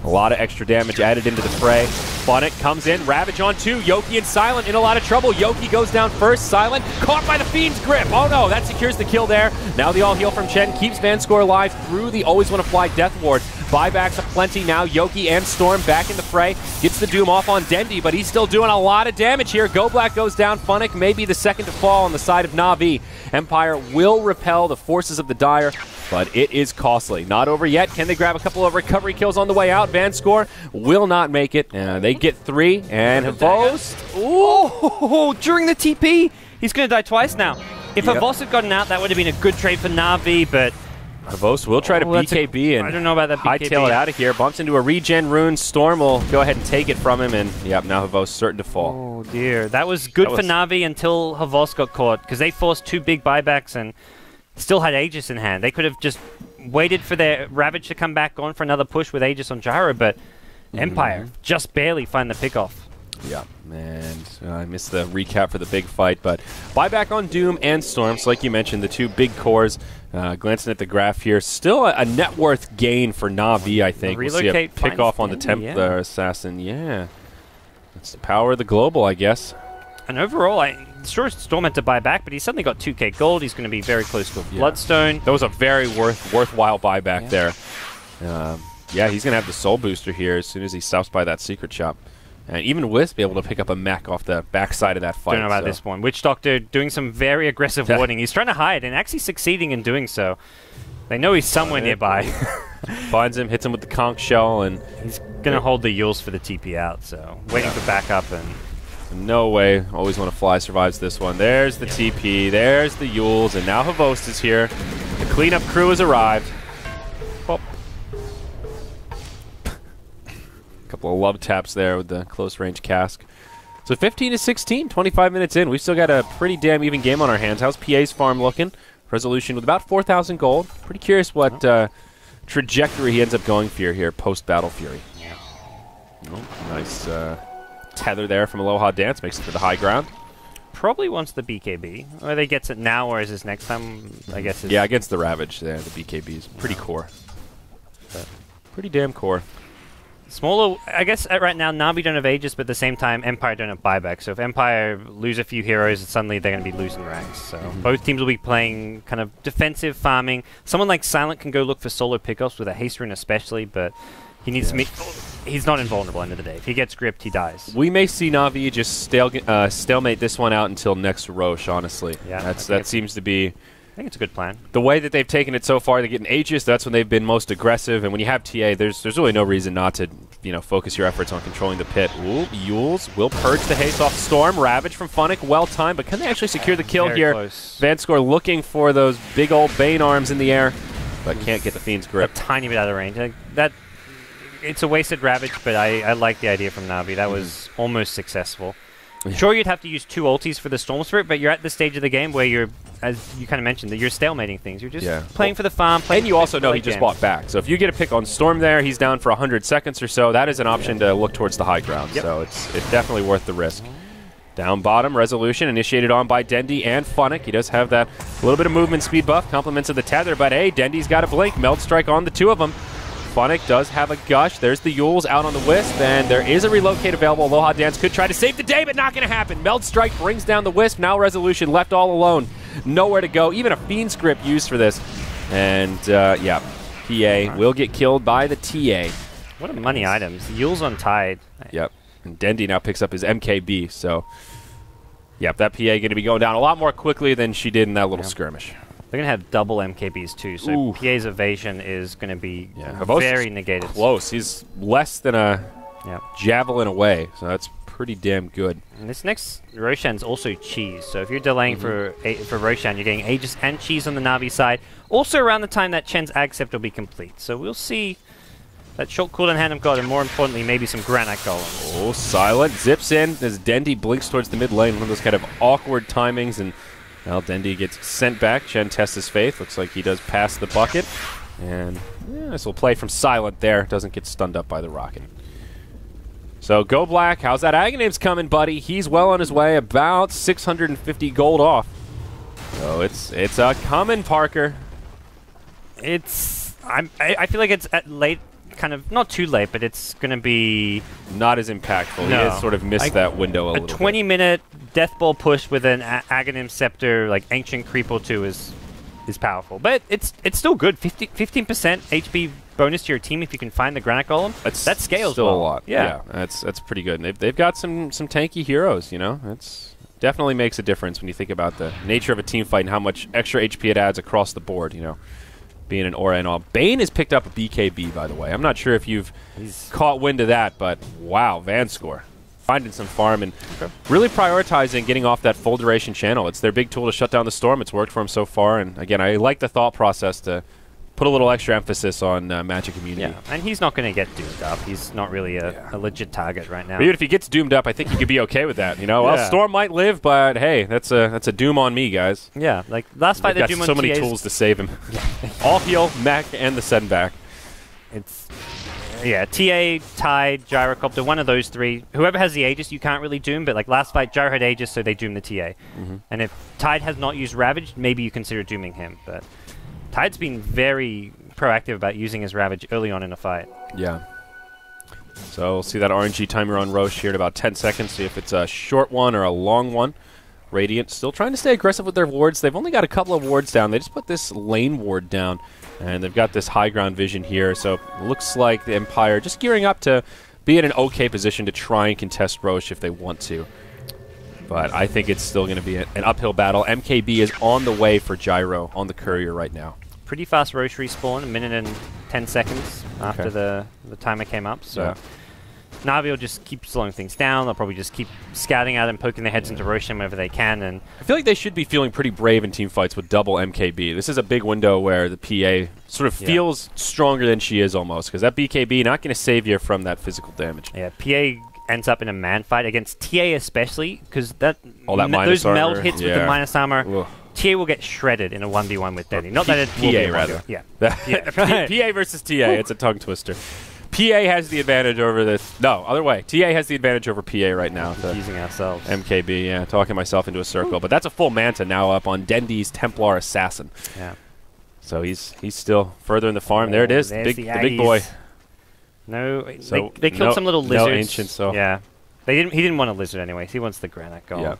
A lot of extra damage added into the fray. Funnick comes in, Ravage on 2. Yoki and Silent in a lot of trouble. Yoki goes down first. Silent caught by the Fiend's grip. Oh no, that secures the kill there. Now the all heal from Chen keeps Vanscore alive through the always want to fly death ward. Buybacks aplenty now. Yoki and Storm back in the fray. Gets the Doom off on Dendy, but he's still doing a lot of damage here. GoBlack goes down. Funnick may be the second to fall on the side of Na'Vi. Empire will repel the forces of the Dire, but it is costly. Not over yet. Can they grab a couple of recovery kills on the way out? Vanscore will not make it. They get 3, and Havost. Oh, during the TP, he's going to die twice now. If Havost had gotten out, that would have been a good trade for Na'Vi, but Havost will try to BKB and I don't know about that BKB. hightail it out of here. Bumps into a regen rune. Storm will go ahead and take it from him, and now Havost certain to fall. Oh dear, that was good for Na'Vi until Havost got caught, because they forced 2 big buybacks and still had Aegis in hand. They could have just waited for their Ravage to come back, gone for another push with Aegis on Gyro, but Empire just barely find the pickoff. Yeah, and I missed the recap for the big fight, but Buyback on Doom and Storms, like you mentioned, the 2 big cores. Glancing at the graph here, still a net worth gain for Na'Vi, I think. We'll see a pickoff on the Temp Assassin. Yeah, that's the power of the global, I guess. And overall, sure Storm had to buy back, but he's suddenly got 2k gold. He's going to be very close to a Bloodstone. That was a very worthwhile buyback there. He's going to have the soul booster here as soon as he stops by that secret shop. And even Wisp be able to pick up a mech off the backside of that fight. Don't know about this one. Witch Doctor doing some very aggressive warding. He's trying to hide and actually succeeding in doing so. They know he's somewhere nearby. Finds him, hits him with the conch shell, and he's going to hold the Yules for the TP out, so waiting for backup. And no way. Always Want to Fly survives this one. There's the TP, there's the Yules, and now Havost is here. The cleanup crew has arrived. Pop. Couple of love taps there with the close range cask. So 15 to 16, 25 minutes in. We've still got a pretty damn even game on our hands. How's PA's farm looking? Resolution with about 4,000 gold. Pretty curious what trajectory he ends up going for here post-Battle Fury. Oh, nice tether there from Aloha Dance. Makes it to the high ground. Probably wants the BKB. Whether he gets it now or is this next time, I guess. Yeah, against the Ravage, the BKB is pretty core. Pretty damn core. Smaller, I guess right now Na'Vi don't have Aegis, but at the same time Empire don't have Buyback. So if Empire lose a few heroes, suddenly they're going to be losing ranks. So both teams will be playing kind of defensive farming. Someone like Silent can go look for solo pickoffs with a haste rune especially, but he needs to meet... He's not invulnerable end of the day. If he gets gripped, he dies. We may see Na'Vi just stalemate this one out until next Roche, honestly. Yeah, that seems to be... I think it's a good plan. The way that they've taken it so far, they get an Aegis, that's when they've been most aggressive. And when you have TA, there's really no reason not to, focus your efforts on controlling the pit. Ooh, Yules will purge the haste off Storm. Ravage from Funnick, well timed, but can they actually secure the kill here? Close. Vanscore looking for those big old Bane arms in the air, but can't get the Fiend's grip. A tiny bit out of range. It's a wasted Ravage, but I like the idea from Na'Vi. That was almost successful. Sure, you'd have to use 2 ultis for the Storm Spirit, but you're at the stage of the game where you're, as you kind of mentioned, that you're stalemating things. You're just playing for the farm. And you also know he just bought back. So if you get a pick on Storm there, he's down for 100 seconds or so. That is an option to look towards the high ground. Yep. So it's definitely worth the risk. Down bottom, Resolution initiated on by Dendi and Funnick. He does have that little bit of movement speed buff, compliments of the tether, but hey, Dendi's got a blink. Meld Strike on the 2 of them. Funnick does have a gush. There's the Yules out on the Wisp, and there is a relocate available. Aloha Dance could try to save the day, but not going to happen. Meld Strike brings down the Wisp. Now Resolution left all alone. Nowhere to go. Even a Fiend script used for this. And, PA will get killed by the TA. What a money items. Yules on Tide. Yep. And Dendi now picks up his MKB, so... Yep, that PA going to be going down a lot more quickly than she did in that little skirmish. They're going to have double MKBs too, so Ooh. PA's evasion is going to be very negated. Close. He's less than a javelin away, so that's pretty damn good. And this next Roshan's also cheese, so if you're delaying for Roshan, you're getting Aegis and cheese on the Na'Vi side. Also around the time that Chen's Agcept will be complete, so we'll see that short cooldown Hand of God, and more importantly, maybe some Granite Golems. Oh, Silent zips in as Dendi blinks towards the mid lane, one of those kind of awkward timings, and well, Dendi gets sent back. Chen tests his faith. Looks like he does pass the bucket. And this will play from Silent there. Doesn't get stunned up by the rocket. So Go Black. How's that Aghanims coming, buddy? He's well on his way. About 650 gold off. So it's a coming, Parker. I feel like it's at late, kind of not too late, but it's going to be not as impactful. No. He has sort of missed that window a little bit. A 20-minute Death Ball push with an Aghanim Scepter, like Ancient Creep or 2 is powerful. But it's still good. 15% HP bonus to your team if you can find the Granite Golem. That scales still well. a lot. Yeah, that's pretty good. And they've got some tanky heroes, It's definitely makes a difference when you think about the nature of a team fight and how much extra HP it adds across the board, Being an aura and all. Bane has picked up a BKB, by the way. I'm not sure if you've caught wind of that, but wow, Vanscore. Finding some farm and really prioritizing getting off that full duration channel. It's their big tool to shut down the Storm. It's worked for him so far, and again, I like the thought process to put a little extra emphasis on Magic Immunity. Yeah, and he's not going to get doomed up. He's not really a legit target right now. But even if he gets doomed up, I think he could be okay with that. Well, Storm might live, but hey, that's a doom on me, guys. Yeah, like last fight, They've the got doom so on many TAs tools to save him. All heal, mech, and the send back. It's TA, Tide, Gyrocopter, one of those 3. Whoever has the Aegis, you can't really doom, but like last fight, Gyro had Aegis, so they doom the TA. And if Tide has not used Ravage, maybe you consider dooming him. But Tide's been very proactive about using his Ravage early on in a fight. Yeah. So we'll see that RNG timer on Roche here in about 10 seconds, see if it's a short one or a long one. Radiant still trying to stay aggressive with their wards. They've only got a couple of wards down. They just put this lane ward down, and they've got this high ground vision here. So it looks like the Empire just gearing up to be in an okay position to try and contest Roche if they want to. But I think it's still going to be an uphill battle. MKB is on the way for Gyro on the courier right now. Pretty fast Roche respawn, a minute and 10 seconds after the timer came up. So Na'Vi will just keep slowing things down. They'll probably just keep scouting out and poking their heads into Roshan whenever they can. And I feel like they should be feeling pretty brave in team fights with double MKB. This is a big window where the PA sort of feels stronger than she is almost, because that BKB not going to save you from that physical damage. Yeah, PA ends up in a man fight against TA especially, because those armor. meld hits with the minus armor. Ugh. TA will get shredded in a 1v1 with Denny. Not that it's PA rather. Yeah. PA versus TA. It's a tongue twister. PA has the advantage over this. No, other way. TA has the advantage over PA right now. Using ourselves. MKB, yeah, talking myself into a circle. But that's a full Manta now up on Dendy's Templar Assassin. Yeah. So he's still further in the farm. There it is, the big boy. No, so they killed some little lizards. No ancient, so yeah, he didn't want a lizard anyway. He wants the granite gold.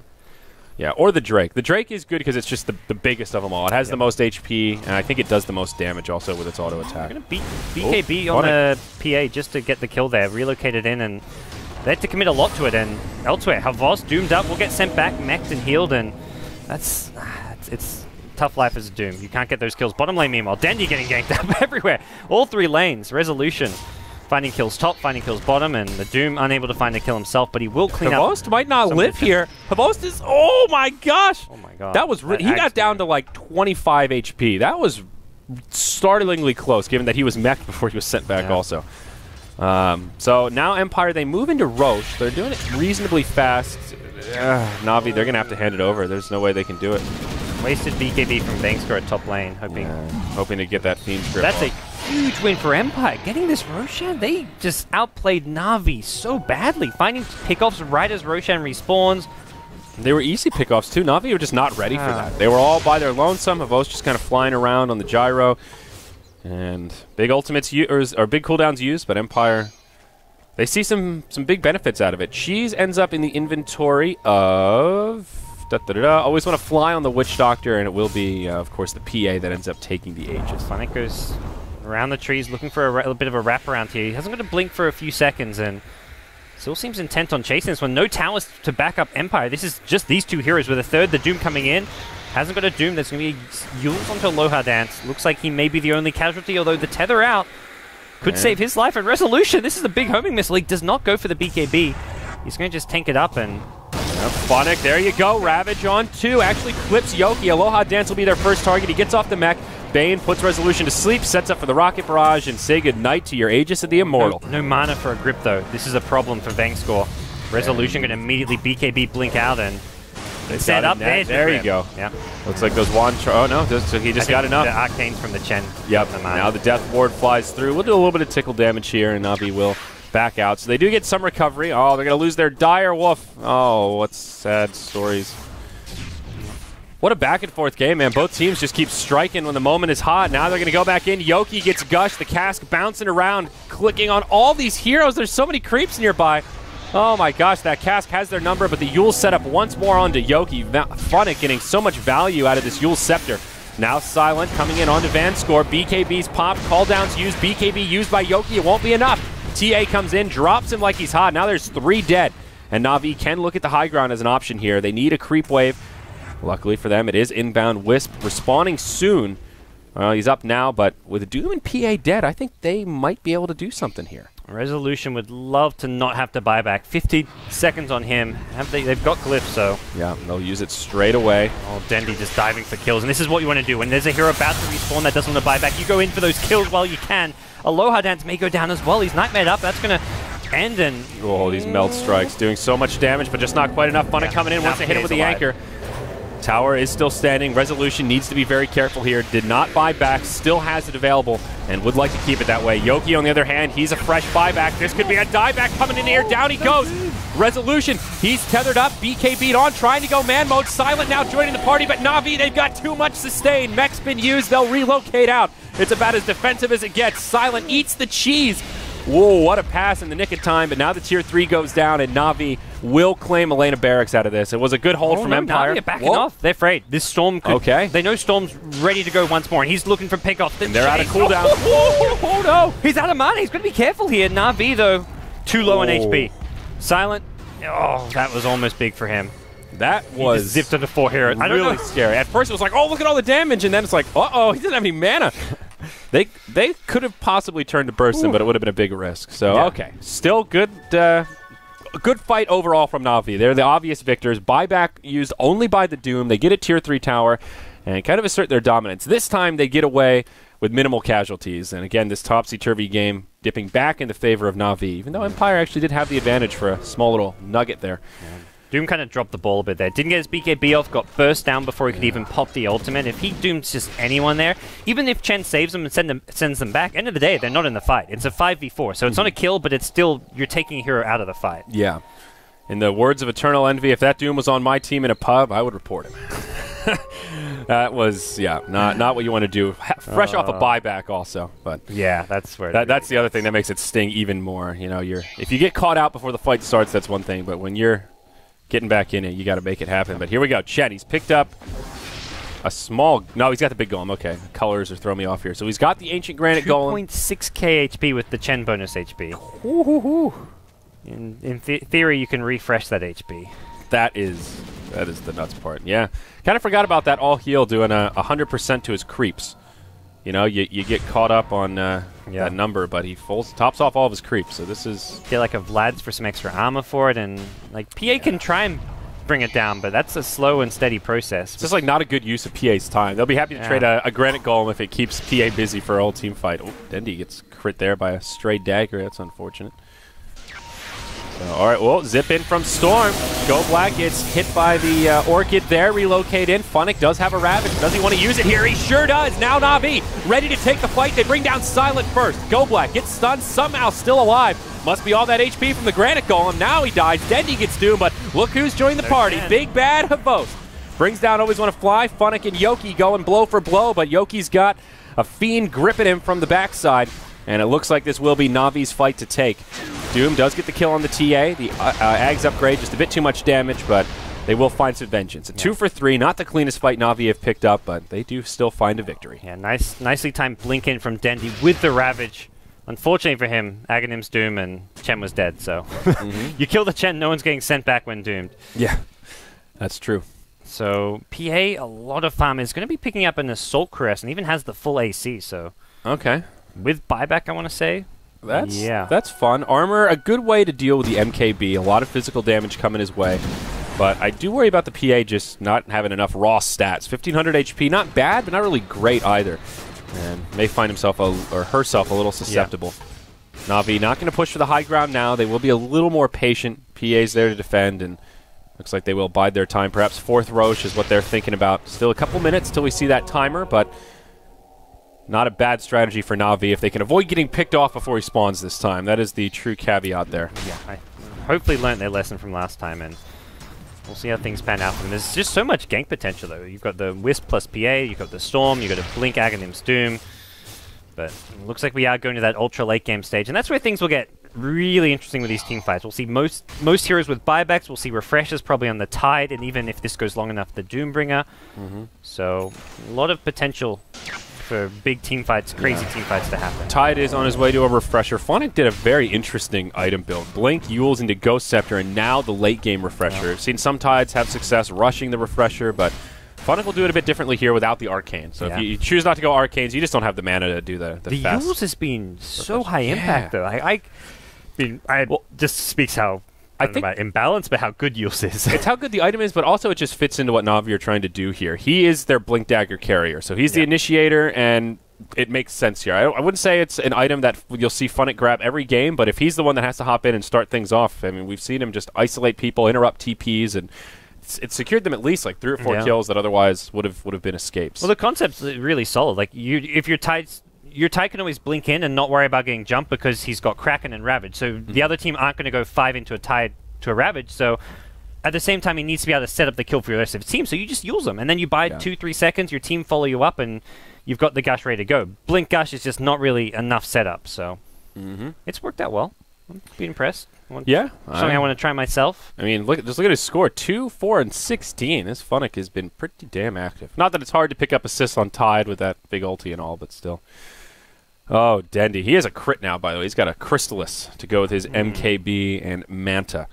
Yeah, or the Drake. The Drake is good because it's just the biggest of them all. It has the most HP, and I think it does the most damage also with its auto attack. They're going to beat BKB on the PA just to get the kill there. Relocated in, and they had to commit a lot to it. And elsewhere, Havos doomed up, will get sent back, mech'd and healed, and it's tough life as a Doom. You can't get those kills. Bottom lane, meanwhile, Dendy getting ganked up everywhere. All three lanes. Resolution finding kills top, finding kills bottom, and the Doom unable to find a kill himself, but he will clean up. Havost might not live here. Havost is, oh my gosh! Oh my god. That was, he got down to like 25 HP. That was startlingly close, given that he was mech'd before he was sent back also. So now Empire, they move into Roche. They're doing it reasonably fast. Na'Vi, they're going to have to hand it over. There's no way they can do it. Wasted BKB from Bankscore at top lane, hoping to get that Fiend's Grip. That's a huge win for Empire. Getting this Roshan, they just outplayed Na'Vi so badly. Finding pickoffs right as Roshan respawns. They were easy pickoffs too. Na'Vi were just not ready for that. They were all by their lonesome. Havos just kind of flying around on the gyro. And big ultimates or big cooldowns used, but Empire, they see some big benefits out of it. Cheese ends up in the inventory of... Always want to fly on the Witch Doctor, and it will be, of course, the PA that ends up taking the Aegis. Sonic goes around the trees looking for a bit of a wraparound here. He hasn't got to blink for a few seconds, and still seems intent on chasing this one. No towers to back up Empire. This is just these two heroes with a third. The Doom coming in. Hasn't got a Doom. There's going to be Yules onto Aloha Dance. Looks like he may be the only casualty, although the tether out could save his life. And Resolution, this is a big homing missile. He does not go for the BKB. He's going to just tank it up and... Phonic, there you go. Ravage on 2. Actually clips Yoki. Aloha Dance will be their first target. He gets off the mech. Bane puts Resolution to sleep, sets up for the Rocket Barrage, and say goodnight to your Aegis of the Immortal. No mana for a grip, though. This is a problem for Vangscore. Resolution going to immediately BKB blink out and set up there. There you go. Yeah. Looks like those wand... Oh, no. So he just got enough. The arcanes from the Chen. Yep. Now the Death Ward flies through. We'll do a little bit of tickle damage here, and Na'Vi will back out. So they do get some recovery. Oh, they're going to lose their Dire Wolf. Oh, what sad stories. What a back-and-forth game, man. Both teams just keep striking when the moment is hot. Now they're going to go back in. Yoki gets gushed. The cask bouncing around, clicking on all these heroes. There's so many creeps nearby. Oh, my gosh. That cask has their number, but the Yule set up once more onto Yoki. Phonic getting so much value out of this Yule Scepter. Now Silent coming in onto Vanscore. BKB's popped. Calldowns used. BKB used by Yoki. It won't be enough. TA comes in, drops him like he's hot. Now there's 3 dead. And Na'Vi can look at the high ground as an option here. They need a creep wave. Luckily for them, it is inbound Wisp respawning soon. Well, he's up now, but with Doom and PA dead, I think they might be able to do something here. Resolution would love to not have to buy back. 50 seconds on him. They've got Glyph, so... Yeah, they'll use it straight away. Oh, Dendy just diving for kills. And this is what you want to do. When there's a hero about to respawn that doesn't want to buy back, you go in for those kills while you can. Aloha Dance may go down as well. He's nightmared up. That's going to end and... Oh, these melt strikes doing so much damage, but just not quite enough. Phonic coming in, wants to hit him with the anchor. Tower is still standing. Resolution needs to be very careful here. Did not buy back, still has it available, and would like to keep it that way. Yoki, on the other hand, he's a fresh buyback. This could be a dieback coming in here. Down he goes. Resolution, he's tethered up. BKB'd on, trying to go man mode. Silent now joining the party, but Na'Vi, they've got too much sustain. Mech's been used. They'll relocate out. It's about as defensive as it gets. Silent eats the cheese. Whoa, what a pass in the nick of time, but now the tier 3 goes down, and Na'Vi will claim Elena Barracks out of this. It was a good hold from Empire. Na'Vi are backing off. They're afraid. This Storm could... Okay. They know Storm's ready to go once more, and he's looking for pickoff. And they're out of cooldown. Oh, no! He's out of mana. He's going to be careful here. Na'Vi, though, too low on HP. Silent. Oh, that was almost big for him. That was... zipped into 4 heroes. Really scary. At first, it was like, oh, look at all the damage, and then it's like, uh-oh, he doesn't have any mana. They could have possibly turned to burst him, but it would have been a big risk. So, okay. Still good good fight overall from Na'Vi. They're the obvious victors. Buyback used only by the Doom. They get a tier 3 tower and kind of assert their dominance. This time they get away with minimal casualties. And again, this topsy-turvy game dipping back in the favor of Na'Vi, even though Empire actually did have the advantage for a small little nugget there. Yeah. Doom kind of dropped the ball a bit there. Didn't get his BKB off, got burst down before he could even pop the ultimate. If he dooms just anyone there, even if Chen saves them and sends them back, end of the day, they're not in the fight. It's a 5v4, so it's not a kill, but it's still, you're taking a hero out of the fight. Yeah. In the words of Eternal Envy, if that Doom was on my team in a pub, I would report him. That was, not what you want to do. Fresh off a buyback also. But yeah, that's where that's the other thing that makes it sting even more. You know, if you get caught out before the fight starts, that's one thing, but when you're getting back in it, you got to make it happen. But here we go. Chen, he's picked up a small... No, he's got the big golem. Okay, the colors are throwing me off here. So he's got the ancient granite golem. 2.6k HP with the Chen bonus HP. Ooh. In theory, you can refresh that HP. That is the nuts part. Yeah, kind of forgot about that all heal doing 100% to his creeps. You know, you get caught up on that number, but he tops off all of his creeps. So this is... Get like a Vlad's for some extra armor for it, and like PA can try and bring it down, but that's a slow and steady process. It's just like not a good use of PA's time. They'll be happy to trade a granite golem if it keeps PA busy for a whole team fight. Oh, Dendy gets crit there by a stray dagger. That's unfortunate. All right, well, zip in from Storm. Go Black gets hit by the Orchid there, relocate in. Funnick does have a Ravage. Does he want to use it here? He sure does. Now Na'Vi ready to take the fight. They bring down Silent first. Go Black gets stunned, somehow still alive. Must be all that HP from the Granite Golem. Now he dies. Dendy gets doomed, but look who's joined the party. Big Bad Havos. Brings down Always Want to Fly. Funnick and Yoki going blow for blow, but Yoki's got a Fiend gripping him from the backside. And it looks like this will be Na'Vi's fight to take. Doom does get the kill on the TA. The Ags upgrade, just a bit too much damage, but they will find some vengeance. A 2 for 3, not the cleanest fight Na'Vi have picked up, but they do still find a victory. Yeah, nicely timed blink in from Dendy with the Ravage. Unfortunately for him, Aghanim's Doom and Chen was dead, so... You kill the Chen, no one's getting sent back when doomed. Yeah, that's true. So, PA, a lot of farm is going to be picking up an Assault Caress, and even has the full AC, so... Okay. With Buyback, I want to say. That's fun. Armor, a good way to deal with the MKB. A lot of physical damage coming his way. But I do worry about the PA just not having enough raw stats. 1,500 HP, not bad, but not really great either. And may find himself or herself a little susceptible. Yeah. Na'Vi not going to push for the high ground now. They will be a little more patient. PA's there to defend, and looks like they will bide their time. Perhaps 4th Roche is what they're thinking about. Still a couple minutes till we see that timer, but... Not a bad strategy for Na'Vi if they can avoid getting picked off before he spawns this time. That is the true caveat there. Yeah, I hopefully learned their lesson from last time, and we'll see how things pan out for them. There's just so much gank potential, though. You've got the Wisp plus PA, you've got the Storm, you've got a Blink Aghanim's Doom. But it looks like we are going to that ultra late game stage, and that's where things will get really interesting with these team fights. We'll see most heroes with buybacks, we'll see refreshers probably on the Tide, and even if this goes long enough, the Doombringer. So, a lot of potential for big team fights, crazy team fights to happen. Tide is on his way to a refresher. Funnick did a very interesting item build. Blink, Yules into Ghost Scepter, and now the late game refresher. Seen some Tides have success rushing the refresher, but Funnick will do it a bit differently here without the Arcane. So if you choose not to go Arcanes, you just don't have the mana to do the fast. The Yules has been so high impact, though. I mean, just speaks how... I think about imbalance, but how good Yules is. It's how good the item is, but also it just fits into what Na'Vi are trying to do here. He is their Blink Dagger carrier, so he's the initiator, and it makes sense here. I wouldn't say it's an item that you'll see Funnick grab every game, but if he's the one that has to hop in and start things off, I mean, we've seen him just isolate people, interrupt TPs, and it secured them at least like 3 or 4 kills that otherwise would have been escapes. Well, the concept's really solid. Like if your Tide can always blink in and not worry about getting jumped because he's got Kraken and Ravage. So the other team aren't going to go 5 into a Tide to a Ravage. So at the same time, he needs to be able to set up the kill for your rest of his team. So you just use them. And then you buy 2-3 seconds, your team follow you up, and you've got the Gush ready to go. Blink Gush is just not really enough setup. So it's worked out well. I'm being impressed. Something I want to try myself. I mean, just look at his score. 2, 4, and 16. This Funnick has been pretty damn active. Not that it's hard to pick up assists on Tide with that big ulti and all, but still. Oh, Dendy. He has a crit now, by the way. He's got a Crystallis to go with his MKB and Manta.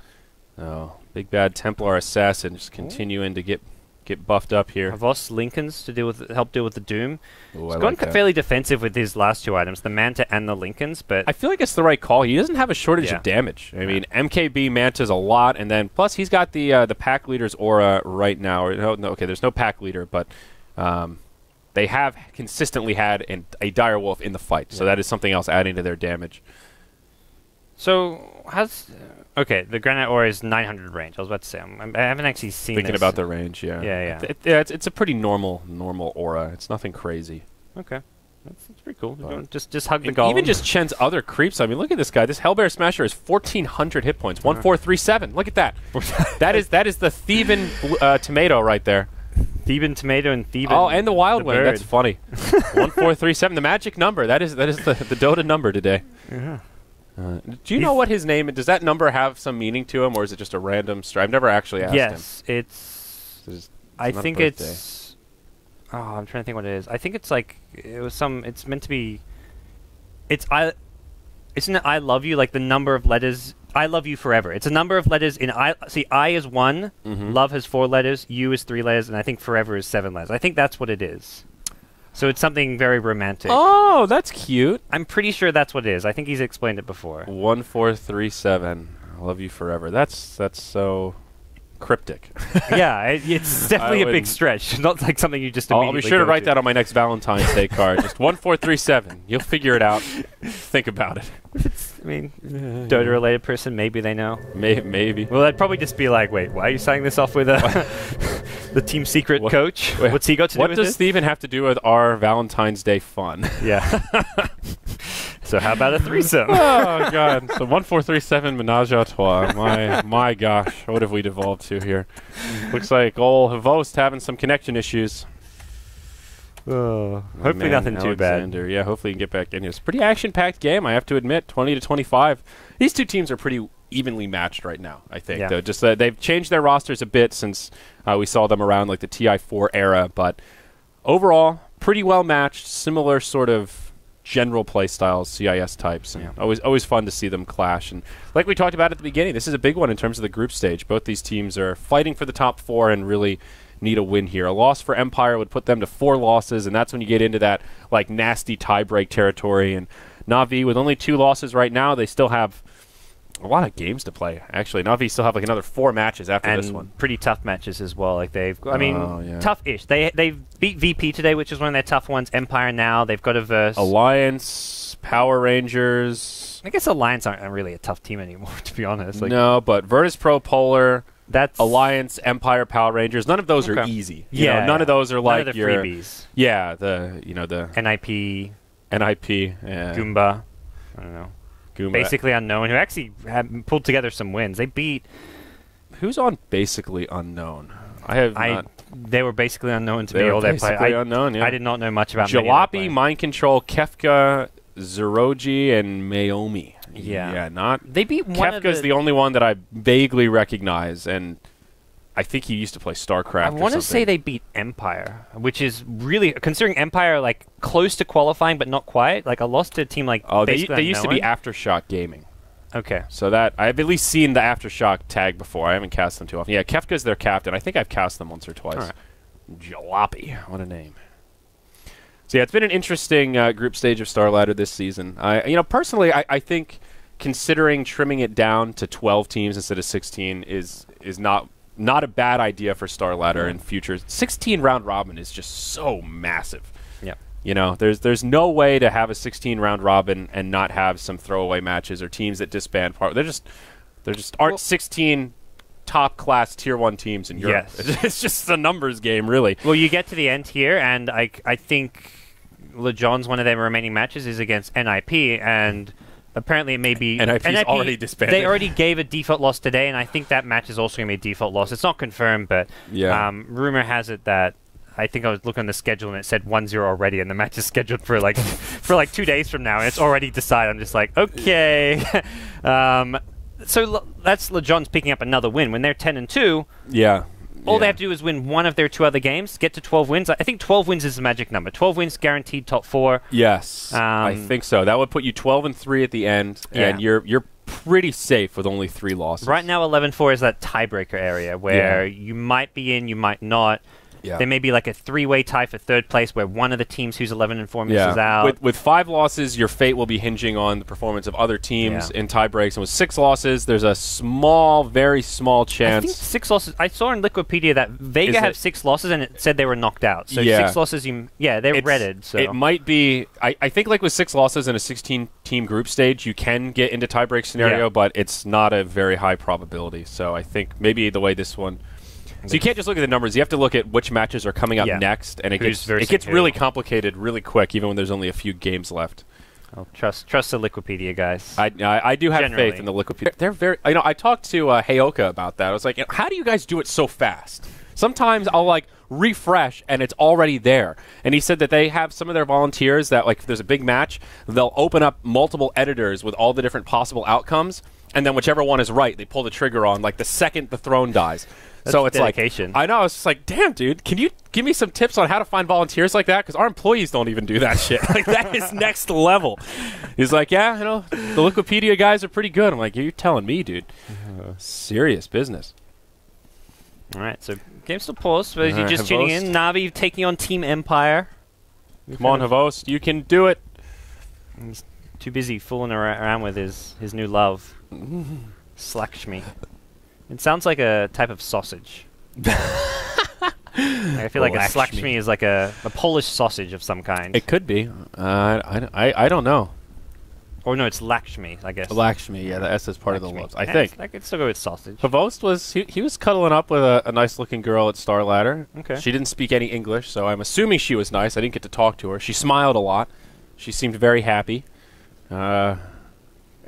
Oh, Big Bad Templar Assassin just continuing to get get buffed up here. I've lost Lincolns to help deal with the Doom. Ooh, He's gone fairly defensive with his last 2 items, the Manta and the Lincolns, but I feel like it's the right call. He doesn't have a shortage of damage. I mean, MKB Manta's a lot, and then plus he's got the pack leader's aura right now. Okay, there's no pack leader, but they have consistently had a dire wolf in the fight, so that is something else adding to their damage. So okay, the Granite Aura is 900 range. I was about to say, I haven't actually seen Thinking this. about the range, yeah. Yeah. It's a pretty normal aura. It's nothing crazy. Okay. That's pretty cool. Just hug the golem. Even just Chen's other creeps. I mean, look at this guy. This Hellbear Smasher is 1,400 hit points. 1437. Look at that. that is the Theban tomato right there. Theban tomato and Theban. Oh, and the Wild Wing. That's funny. 1437. The magic number. That is the Dota number today. Yeah. Do you know what his name is? Does that number have some meaning to him, or is it just a random I've never actually asked him. Yes, it's I think it's... Oh, I'm trying to think what it is. I think it's like... It's meant to be... Isn't it I love you, like the number of letters... I love you forever. It's a number of letters in I... See, I is 1, love has 4 letters, you is 3 letters, and I think forever is 7 letters. I think that's what it is. So it's something very romantic. Oh, that's cute. I'm pretty sure that's what it is. I think he's explained it before. 1437. I love you forever. That's so cryptic. Yeah, it's definitely a big stretch. Not like something you just immediately I'll be sure to write that on my next Valentine's Day card. Just 1437. You'll figure it out. Think about it. I mean, Dota-related person, maybe they know. Maybe. Well, I'd probably just be like, wait, why are you signing this off with the team secret coach? What's he got to do with this? What does Steven have to do with our Valentine's Day fun? Yeah. So how about a threesome? Oh, God. So 1437 Menage a Trois. My gosh. What have we devolved to here? Looks like old Havost having some connection issues. Hopefully nothing too bad. Yeah, hopefully you can get back in here. It's a pretty action-packed game, I have to admit. 20-25. These two teams are pretty evenly matched right now, I think. Yeah. Just they've changed their rosters a bit since we saw them around like the TI4 era, but overall, pretty well matched, similar sort of general play styles, CIS types, and always fun to see them clash. And like we talked about at the beginning, this is a big one in terms of the group stage. Both these teams are fighting for the top 4 and really need a win here. A loss for Empire would put them to 4 losses, and that's when you get into that like nasty tiebreak territory. And Na'Vi, with only 2 losses right now, they still have a lot of games to play. Actually, Na'Vi still have like another 4 matches after this one. Pretty tough matches as well. Like tough-ish. They've beat VP today, which is one of their tough ones. Empire now, they've got a verse. Alliance, Power Rangers. I guess Alliance aren't really a tough team anymore, to be honest. Like, no, but Virtus Pro Polar. That's Alliance, Empire, Power Rangers. None of those are easy. None of those are like none of the your freebies. Yeah, the NIP, yeah. Goomba. I don't know. Goomba. Basically Unknown, who actually had pulled together some wins. They beat. Who's on Basically Unknown? They were basically unknown to me all their play. Unknown. Yeah. I did not know much about Jalopy, Mind Control, Kefka, Zeroji, and Mayomi. They beat one. Kefka's the only one that I vaguely recognize, and I think he used to play StarCraft. I want to say they beat Empire, which is really, considering Empire like close to qualifying but not quite. Like a loss to a team like they used to be Aftershock Gaming. Okay, so that I've at least seen the Aftershock tag before. I haven't cast them too often. Yeah, Kefka's their captain. I think I've cast them once or twice. Right. Jalopy, what a name. So yeah, it's been an interesting group stage of Starladder this season. Personally, I think considering trimming it down to 12 teams instead of 16 is not a bad idea for Starladder in future. 16 round robin is just so massive. Yeah. There's no way to have a 16 round robin and not have some throwaway matches or teams that disband. There just aren't 16 top class tier 1 teams in Europe. Yes. It's just a numbers game, really. Well, you get to the end here, and I think LeJohn's one of their remaining matches is against NIP, and apparently it may be... NIP's already disbanded. They already gave a default loss today, and I think that match is also going to be a default loss. It's not confirmed, but rumor has it that... I think I was looking on the schedule and it said 1-0 already, and the match is scheduled for like 2 days from now, and it's already decided. I'm just like, okay. So that's LeJohn's picking up another win. When they're 10-2, all they have to do is win one of their 2 other games, get to 12 wins. I think 12 wins is the magic number. 12 wins guaranteed top 4. Yes, I think so. That would put you 12-3 at the end, and you're pretty safe with only 3 losses. Right now, 11-4 is that tiebreaker area where you might be in, you might not. Yeah. There may be like a 3-way tie for 3rd place where one of the teams who's 11-4 misses out. With 5 losses, your fate will be hinging on the performance of other teams in tie breaks. And with 6 losses, there's a small, very small chance. I think 6 losses. I saw in Wikipedia that Vega have 6 losses and it said they were knocked out. So 6 losses, they're redded. So it might be. I think like with 6 losses in a 16-team group stage, you can get into tie break scenario, but it's not a very high probability. So I think maybe the way this one. So you can't just look at the numbers. You have to look at which matches are coming up next, and it gets really complicated really quick, even when there's only a few games left. Oh, trust the Wikipedia guys. I do have faith in the Wikipedia. They're very. I talked to Heyoka about that. I was like, how do you guys do it so fast? Sometimes I'll like refresh and it's already there. And he said that they have some of their volunteers that like if there's a big match, they'll open up multiple editors with all the different possible outcomes, and then whichever one is right, they pull the trigger on like the second the throne dies. So it's dedication. Like, I know, it's just like, damn, dude, can you give me some tips on how to find volunteers like that? Because our employees don't even do that shit. Like, that is next level. He's like, yeah, the Wikipedia guys are pretty good. I'm like, you're telling me, dude. Serious business. All right, so game's still paused. So you're just tuning in. Na'Vi taking on Team Empire. Come on, Havost, you can do it. He's too busy fooling around with his new love. Slakshmi. It sounds like a type of sausage. I feel like a Slakshmi is like a Polish sausage of some kind. It could be. I don't know. Or no, it's Lakshmi, I guess. Lakshmi, yeah, the S is part of the loves. I think. I could still go with sausage. Havost was he was cuddling up with a nice-looking girl at Starladder. Okay. She didn't speak any English, so I'm assuming she was nice. I didn't get to talk to her. She smiled a lot. She seemed very happy.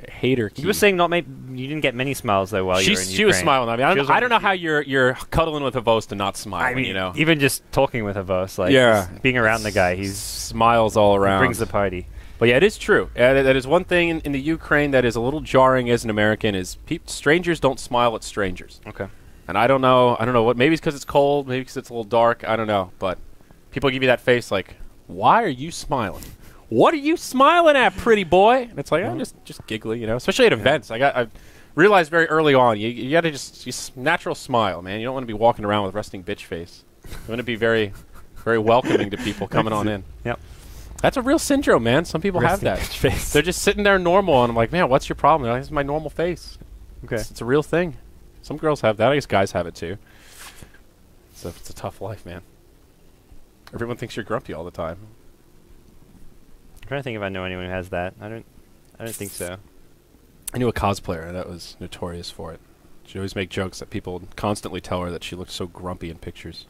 Hater key. You were saying you didn't get many smiles though while you were in Ukraine. She was smiling. I mean, I don't know how you're cuddling with Havost and not smiling. I mean, even just talking with Havost, like being around the guy, he's smiles all around. He brings the party. But yeah, it is true. That is one thing in the Ukraine that is a little jarring as an American is strangers don't smile at strangers. Okay. And I don't know what. Maybe it's because it's cold. Maybe because it's a little dark. I don't know. But people give you that face like, why are you smiling? What are you smiling at, pretty boy? And it's like, I'm just giggling, especially at events. I realized very early on, you got to just natural smile, man. You don't want to be walking around with resting bitch face. You want to be very, very welcoming to people coming on in. Yep. That's a real syndrome, man. Some people have that. They're just sitting there normal, and I'm like, man, what's your problem? They're like, this is my normal face. Okay. It's a real thing. Some girls have that. I guess guys have it too. So it's a tough life, man. Everyone thinks you're grumpy all the time. I'm trying to think if I know anyone who has that. I don't think so. I knew a cosplayer that was notorious for it. She always make jokes that people constantly tell her that she looked so grumpy in pictures.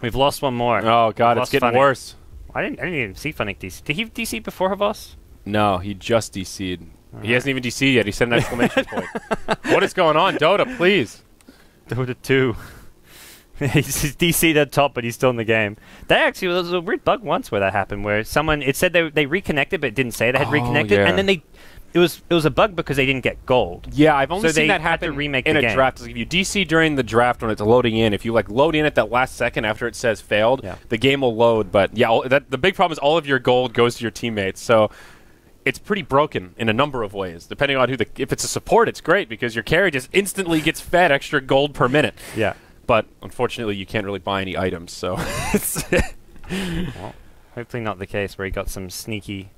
We've lost one more. Oh god, it's getting worse. I didn't even see Funnick DC. Did he DC before Havas? No, he just DC'd. He hasn't even DC'd yet. He said an exclamation point. What is going on, Dota? Please. Dota 2. He's DC'd at top, but he's still in the game. There was a weird bug once where that happened, where it said they reconnected, but it didn't say they had reconnected, and then it was a bug because they didn't get gold. Yeah, I've only seen that happen in a draft. If you DC during the draft when it's loading in, if you load in at that last second after it says failed, the game will load. But yeah, the big problem is all of your gold goes to your teammates. So it's pretty broken in a number of ways. Depending on if it's a support, it's great because your carry just instantly gets fed extra gold per minute. Yeah. But unfortunately, you can't really buy any items, so well, hopefully not the case where he got some sneaky.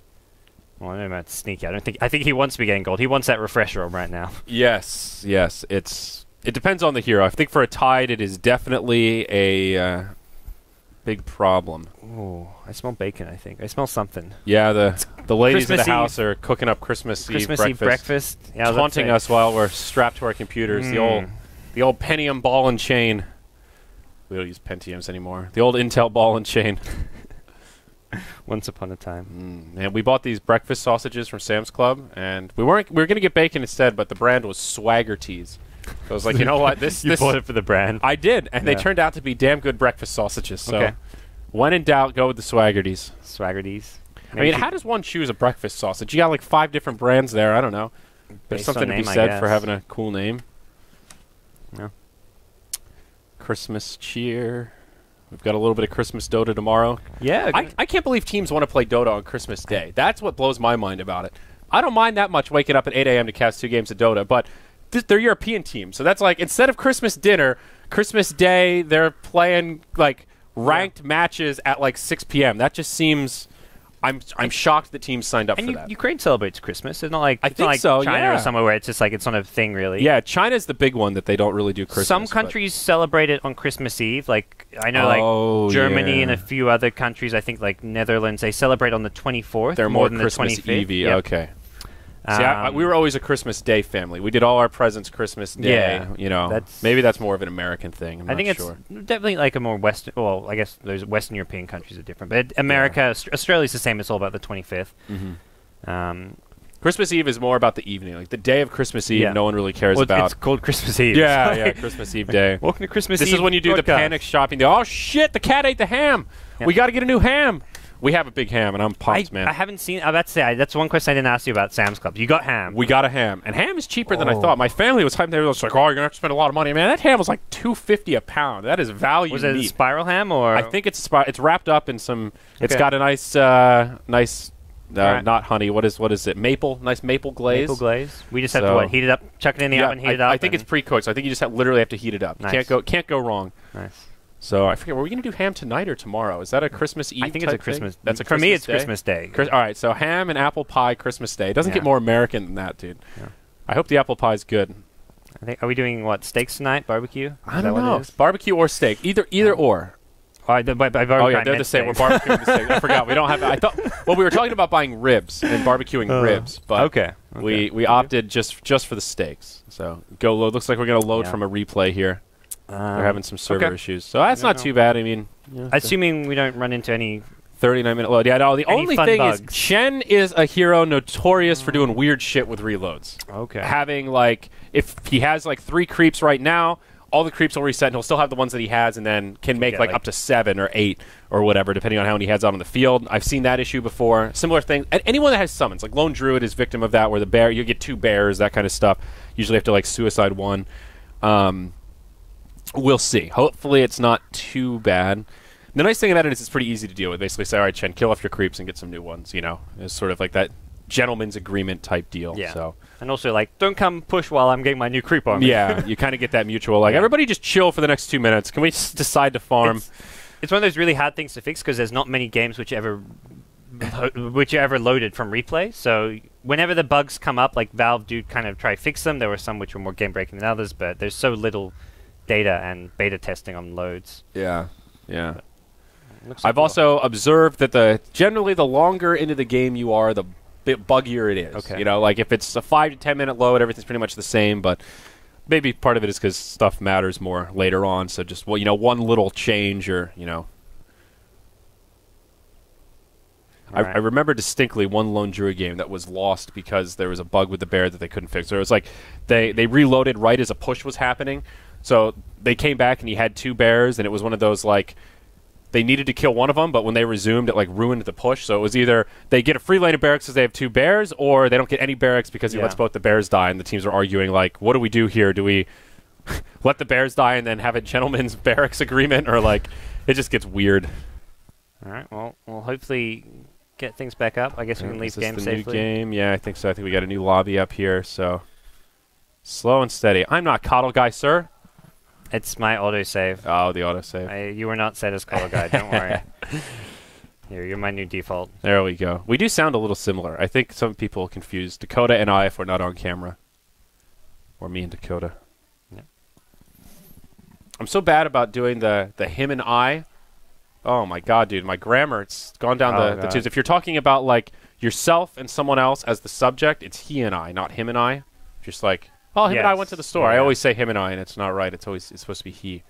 Well, I don't know about sneaky. I think he wants to be getting gold. He wants that refresh room right now. Yes. It depends on the hero. I think for a Tide, it is definitely a big problem. Oh, I smell bacon. I think I smell something. Yeah, the ladies Christmas of the house Eve. are cooking up Christmas Eve breakfast. Yeah, taunting us while we're strapped to our computers. The old Pentium ball and chain. We don't use Pentiums anymore. The old Intel ball and chain. Once upon a time. And we bought these breakfast sausages from Sam's Club, and we were going to get bacon instead, but the brand was Swagger Teas. So I was like, you know what? You bought it for the brand. I did, and they turned out to be damn good breakfast sausages. So when in doubt, go with the Swagger Teas. Swagger Teas. I mean, how does one choose a breakfast sausage? You got like 5 different brands there. I don't know. There's something to be said for having a cool name. Yeah. Christmas cheer. We've got a little bit of Christmas Dota tomorrow. Yeah. I can't believe teams want to play Dota on Christmas Day. That's what blows my mind about it. I don't mind that much waking up at 8 a.m. to cast 2 games of Dota, but they're European teams. So that's like, instead of Christmas dinner, Christmas Day, they're playing like ranked matches at like 6 p.m. That just seems... I'm shocked that teams signed up for that. Ukraine celebrates Christmas. It's not like, so, China or somewhere where it's just like it's not a thing, really. Yeah, China's the big one that they don't really do Christmas. Some countries celebrate it on Christmas Eve. Like, I know like Germany and a few other countries, I think like Netherlands, they celebrate on the 24th. They're more than Christmas the 25th. Eve-y. Yep. Okay. See, we were always a Christmas Day family. We did all our presents Christmas Day. Yeah, you know, maybe that's more of an American thing. I think it's definitely like a more Western. Well, I guess those Western European countries are different, but America, Australia's the same. It's all about the 25th. Christmas Eve is more about the evening, like the day of Christmas Eve. No one really cares about. It's called Christmas Eve. Yeah, Christmas Eve day. Welcome to Christmas Eve. This is when you do the panic shopping. Oh shit! The cat ate the ham. Yeah. We got to get a new ham. We have a big ham, and I'm pumped, man. I haven't seen... that's one question I didn't ask you about Sam's Club. You got ham. We got a ham. And ham is cheaper than I thought. My family was hyped. They were just like, oh, you're going to have to spend a lot of money. Man, that ham was like $2.50 a pound. That is value Was it a spiral ham, or...? I think it's wrapped up in some... It's got a nice... not honey. What is it? Maple? Nice maple glaze. Maple glaze. We just have to, heat it up, chuck it in the oven, heat it up? I think it's pre-cooked, so I think you just literally have to heat it up. Nice. Can't go wrong. Nice. So I forget, were we going to do ham tonight or tomorrow? Is that a Christmas Eve? I think it's a Christmas. That's a for me. It's Christmas Day. All right, so ham and apple pie Christmas Day. It doesn't get more American than that, dude. Yeah. I hope the apple pie is good. Are we doing steaks tonight? Barbecue? I don't know. Barbecue or steak? Either or. By barbecue, oh yeah, they're the same. We're barbecuing the steak. I forgot. We don't have. I thought. Well, we were talking about buying ribs and barbecuing ribs, but we opted just for the steaks. So go load. Looks like we're going to load from a replay here. They're having some server issues, so that's not too bad. I mean, assuming we don't run into any 39-minute load. Yeah, no. The only thing is, Chen is a hero notorious for doing weird shit with reloads. Okay, having if he has 3 creeps right now, all the creeps will reset, and he'll still have the ones that he has, and then can make up to 7 or 8 or whatever, depending on how many he has out on the field. I've seen that issue before. Similar thing. And anyone that has summons, like Lone Druid is victim of that, where the bear you get 2 bears, that kind of stuff. Usually have to suicide 1. We'll see. Hopefully it's not too bad. The nice thing about it is it's pretty easy to deal with. Basically say, all right, Chen, kill off your creeps and get some new ones. You know, it's sort of like that gentleman's agreement type deal. Yeah. So. And also, don't come push while I'm getting my new creep on me. Yeah, you kind of get that mutual, everybody just chill for the next 2 minutes. Can we just decide to farm? It's one of those really hard things to fix because there's not many games which are ever loaded from replay. So whenever the bugs come up, Valve do kind of try to fix them. There were some which were more game breaking than others, but there's so little data and beta testing on loads. Yeah. I've also observed that generally the longer into the game you are, the bit buggier it is. Okay. You know, if it's a 5 to 10 minute load, everything's pretty much the same, but maybe part of it is because stuff matters more later on. So just one little change or I remember distinctly one Lone Druid game that was lost because there was a bug with the bear that they couldn't fix. So it was they reloaded right as a push was happening. So they came back and he had 2 bears, and it was one of those they needed to kill one of them, but when they resumed, it ruined the push. So it was either they get a free lane of barracks because they have 2 bears, or they don't get any barracks because he lets both the bears die. And the teams are arguing what do we do here? Do we let the bears die and then have a gentleman's barracks agreement, or it just gets weird. All right. Well, we'll hopefully get things back up. I guess we can leave game safely. New game? Yeah, I think so. I think we got a new lobby up here. So slow and steady. I'm not Coddle Guy, sir. It's my autosave. Oh, the autosave. You were not set as Color Guy, don't worry. Here, you're my new default. There we go. We do sound a little similar. I think some people confuse Dakota and I if we're not on camera. Or me and Dakota. Yeah. I'm so bad about doing the him and I. Oh my god, dude. My grammar, it's gone down the tubes. If you're talking about yourself and someone else as the subject, it's he and I, not him and I. Just oh, him and I went to the store. Yeah. I always say him and I, and it's not right. It's supposed to be he.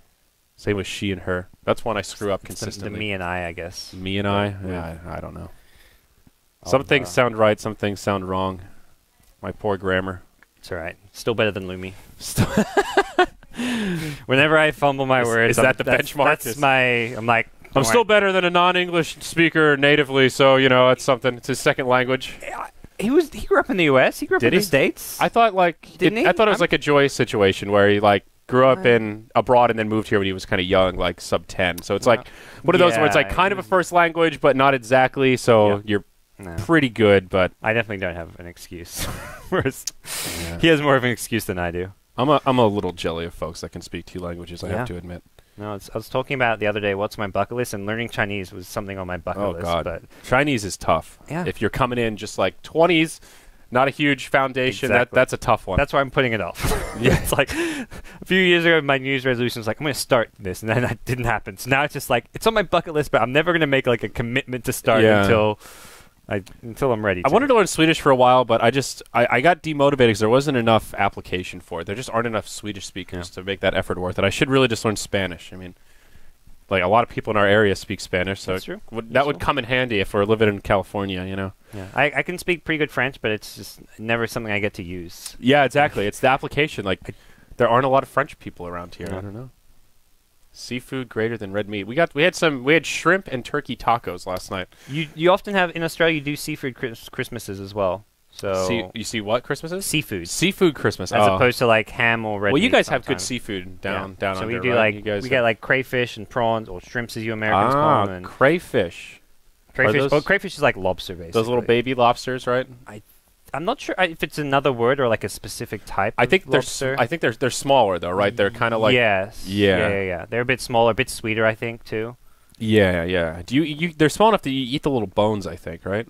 Same with she and her. That's one I screw up consistently. The me and I guess. Me and I? Yeah, I don't know. Some things sound right, some things sound wrong. My poor grammar. It's all right. Still better than Lumi. Whenever I fumble my words, is that the benchmark? That's I'm still better than a non-English speaker natively, so it's something. It's his second language. He grew up in the U.S. He grew up in the States. I thought didn't he? I thought it was a joyous situation where he grew up in abroad and then moved here when he was kind of young, sub 10. So it's one of those where it's kind of a first language, but not exactly. So you're No. pretty good, but I definitely don't have an excuse. Whereas he has more of an excuse than I do. I'm a little jelly of folks that can speak 2 languages, I have to admit. No, I was talking about the other day what's my bucket list, and learning Chinese was something on my bucket list. God. But Chinese is tough. Yeah. If you're coming in just like 20s, not a huge foundation, Exactly. that's a tough one. That's why I'm putting it off. Yeah, it's like a few years ago, my New Year's resolution was like, I'm going to start this, and then that didn't happen. So now it's just like, it's on my bucket list, but I'm never going to make like a commitment to start until I'm ready. I wanted to learn Swedish for a while, but I got demotivated because there wasn't enough application for it. There just aren't enough Swedish speakers to make that effort worth it. I should really just learn Spanish. I mean, like a lot of people in our area speak Spanish, so that would come in handy if we're living in California, you know. Yeah, I can speak pretty good French, but it's just never something I get to use. Yeah, exactly. It's the application. Like, there aren't a lot of French people around here. Yeah. I don't know. Seafood greater than red meat. We had shrimp and turkey tacos last night. You often have in Australia. You do seafood Christmases as well. So you see what Christmases? Seafood Christmas, as opposed to like ham or red. Well, you guys sometimes. have good seafood down So under, we do right? we get like crayfish and prawns, or shrimps as you Americans call them. And crayfish. crayfish. Well, crayfish is like lobster, basically. Those little baby lobsters, right? I'm not sure if it's another word or like a specific type. I think of lobster. they're smaller though, right? They're kind of like yes, yeah. They're a bit smaller, a bit sweeter, I think too. Yeah. Do you? They're small enough that you eat the little bones, I think, right?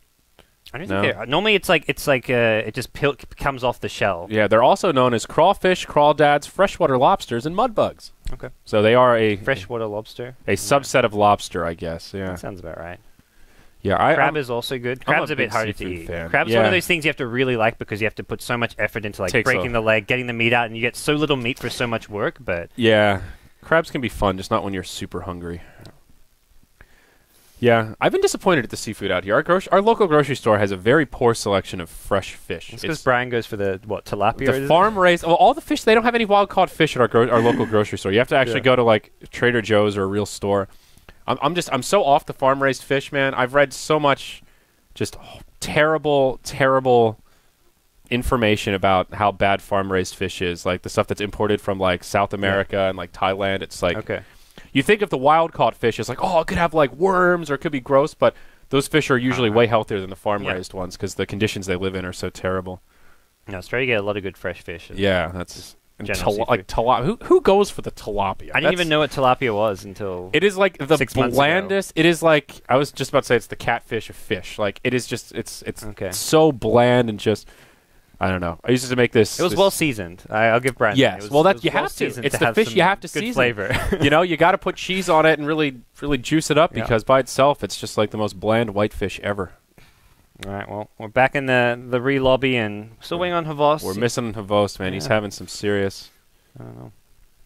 I don't think they're. Normally, it's like it just comes off the shell. Yeah, they're also known as crawfish, crawdads, freshwater lobsters, and mudbugs. Okay. So they are a freshwater lobster. A subset of lobster, I guess. Yeah. That sounds about right. Yeah, crab is also good. Crab's a bit harder to eat. Fan. Crab's one of those things you have to really like because you have to put so much effort into like breaking the leg, getting the meat out, and you get so little meat for so much work. But yeah, crabs can be fun, just not when you're super hungry. Yeah, I've been disappointed at the seafood out here. Our local grocery store has a very poor selection of fresh fish. It's because Brian goes for the tilapia. The farm raised. Oh, all the fish. They don't have any wild caught fish at our local grocery store. You have to actually go to like Trader Joe's or a real store. I'm so off the farm raised fish, man. I've read so much, just terrible information about how bad farm raised fish is. Like the stuff that's imported from like South America and like Thailand. It's like you think of the wild caught fish as like, oh, it could have like worms or it could be gross, but those fish are usually way healthier than the farm raised ones because the conditions they live in are so terrible. No, Australia get a lot of good fresh fish. Yeah, that's like tilapia. Who goes for the tilapia? I didn't even know what tilapia was until it is like the 6 months blandest. ago. It is like I was just about to say it's the catfish of fish. Like it is just it's so bland and just I don't know. I used to make this. It was well seasoned. I'll give Brandon. Yes, well that you have to. It's the fish you have to season. Flavor. You know, you got to put cheese on it and really juice it up because by itself it's just like the most bland white fish ever. All right, well, we're back in the re-lobby and still waiting on Havos. We're missing Havos, man. He's having some serious... I don't know.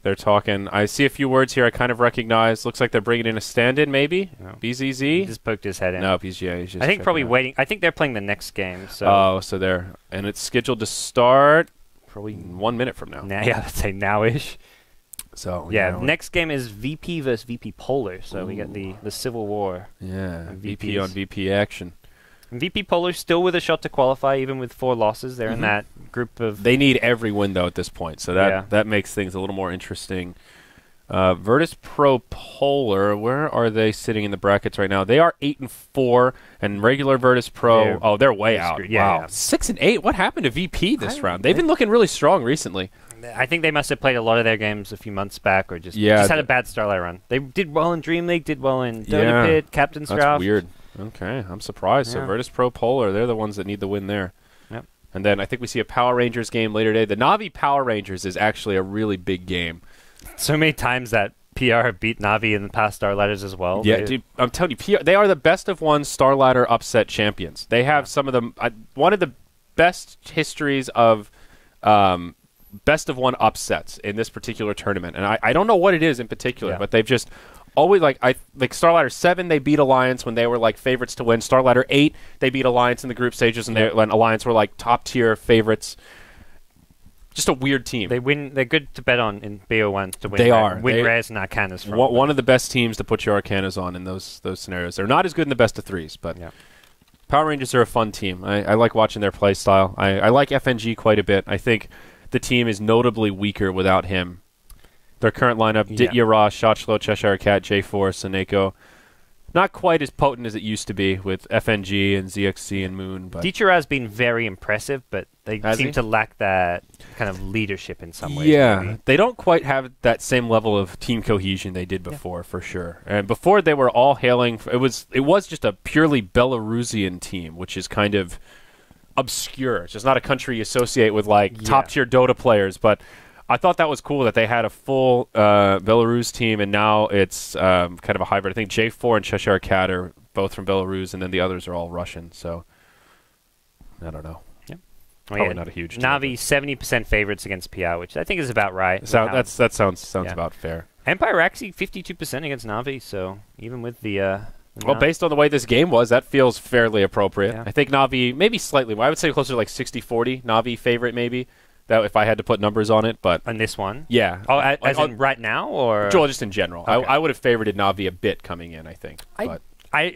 They're talking. I see a few words here I kind of recognize. Looks like they're bringing in a stand-in, maybe? No. BZZ? He just poked his head in. No, he's just I think probably waiting. I think they're playing the next game. So. Oh, so they're... And it's scheduled to start probably 1 minute from now. Yeah, I'd say now-ish. So, yeah, next game is VP versus VP Polar. So we get the Civil War. Yeah, VP on VP action. And VP Polar still with a shot to qualify, even with 4 losses. They're in that group of... They need every win, though, at this point. So that makes things a little more interesting. Virtus Pro Polar, where are they sitting in the brackets right now? They are 8-4, and regular Virtus Pro... they're way out. Yeah, wow. 6-8? What happened to VP this round? They've been looking really strong recently. I think they must have played a lot of their games a few months back, or just had a bad Starlight run. They did well in Dream League, did well in Dota Pit, Captain's Draft. That's weird. Okay, I'm surprised. So Virtus Pro Polar, they're the ones that need the win there. Yep. And then I think we see a Power Rangers game later today. The Na'Vi Power Rangers is actually a really big game. So many times that PR have beat Na'Vi in the past Starladders as well. Yeah, dude, I'm telling you, PR, they are the best of one Starladder upset champions. They have some of them, one of the best histories of best of one upsets in this particular tournament. And I don't know what it is in particular, but they've just... always like Starladder 7 they beat Alliance when they were like favorites to win. Starladder 8 they beat Alliance in the group stages and when Alliance were like top tier favorites. Just a weird team. They win. They're good to bet on in BO1 to win. They are win rares and Arcanas from. One of the best teams to put your Arcanas on in those scenarios. They're not as good in the best of 3s, but Power Rangers are a fun team. I like watching their play style. I like FNG quite a bit. I think the team is notably weaker without him. Their current lineup, Ditya Ross, Shotchlo, Cheshire Cat, J4, Saneko. not quite as potent as it used to be with FNG and ZXC and Moon. But Dichira has been very impressive, but they seem to lack that kind of leadership in some ways. Yeah, maybe. they don't quite have that same level of team cohesion they did before, for sure. And before they were all hailing, it was just a purely Belarusian team, which is kind of obscure. It's just not a country you associate with like top-tier Dota players, but I thought that was cool that they had a full Belarus team, and now it's kind of a hybrid. I think J4 and Cheshire Cat are both from Belarus, and then the others are all Russian. So I don't know. Probably not a huge deal. Na'Vi 70% favorites against PR, which I think is about right. So that sounds about fair. Empire actually 52% against Na'Vi, so even with the well, based on the way this game was, that feels fairly appropriate. Yeah. I think Na'Vi maybe slightly more. I would say closer to like 60-40 Na'Vi favorite maybe. That if I had to put numbers on it, but on this one, yeah. Oh, as in right now, or Joel, just in general. Okay. I would have favored Na'Vi a bit coming in. I think. But I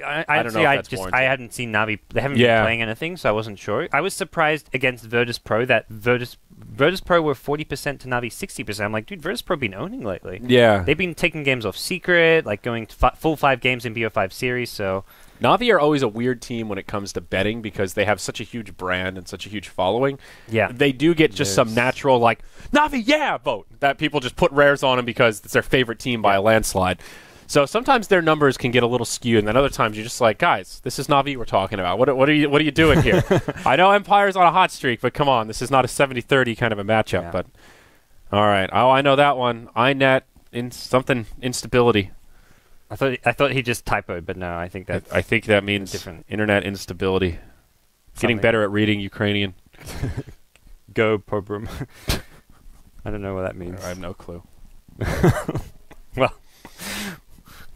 don't know. I hadn't seen Na'Vi. They haven't been playing anything, so I wasn't sure. I was surprised against Virtus Pro that Virtus Pro were 40% to Na'Vi 60%. I'm like, dude, Virtus Pro been owning lately. Yeah, they've been taking games off Secret, like going to full 5 games in BO5 series. So Na'Vi are always a weird team when it comes to betting because they have such a huge brand and such a huge following. Yeah, they do get just some natural like Na'Vi, vote that people just put rares on them because it's their favorite team by a landslide. So sometimes their numbers can get a little skewed, and then other times you're just like, guys, this is Na'Vi we're talking about. What are you doing here? I know Empire's on a hot streak, but come on, this is not a 70-30 kind of a matchup. Yeah. But all right, I know that one. iNet instability. I thought he just typoed, but no, I think that means different internet instability. Getting better at reading Ukrainian. Go Pobrum. I don't know what that means. I have no clue. Well.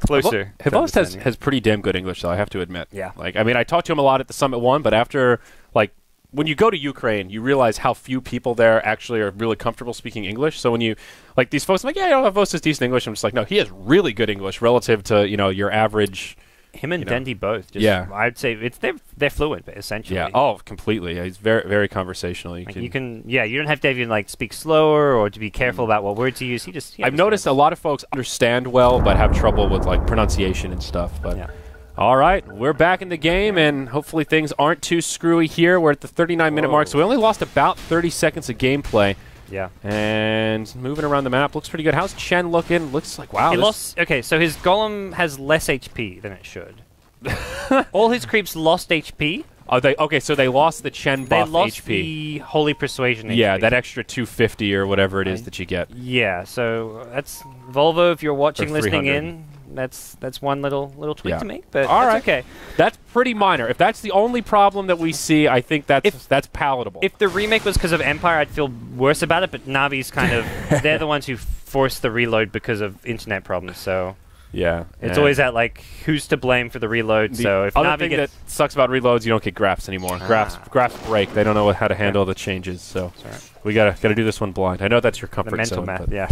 Closer. Hvost has pretty damn good English, though, I have to admit. Yeah. Like, I mean, I talked to him a lot at the Summit 1, but after, like, when you go to Ukraine, you realize how few people there actually are really comfortable speaking English. So when you, like, these folks, I'm like, yeah, Hvost is decent English. I'm just like, no, he has really good English relative to, your average. Him and Dendy both. I'd say they're fluent, essentially. Yeah. Oh, completely. He's very, very conversational. You don't have to even like speak slower or to be careful about what words you use. I've noticed a lot of folks understand well, but have trouble with like pronunciation and stuff. But all right, we're back in the game, and hopefully things aren't too screwy here. We're at the 39-minute mark, so we only lost about 30 seconds of gameplay. Yeah. And moving around the map looks pretty good. How's Chen looking? Looks like, wow. He lost. Okay, so his golem has less HP than it should. All his creeps lost HP. So they lost the Chen buff HP. They lost the Holy Persuasion HP. Yeah, that extra 250 or whatever it is that you get. Yeah, so that's Volvo, if you're watching, listening in. That's one little tweak to make, but that's okay. That's pretty minor. If that's the only problem that we see, I think that's palatable. If the remake was because of Empire, I'd feel worse about it, but Navi's kind of they're the ones who forced the reload because of internet problems, so yeah. It's always that like who's to blame for the reload. So if other Navi thing that sucks about reloads, you don't get graphs anymore. Graphs break. They don't know how to handle the changes, so we gotta do this one blind. I know that's your comfort zone. Mental math, yeah.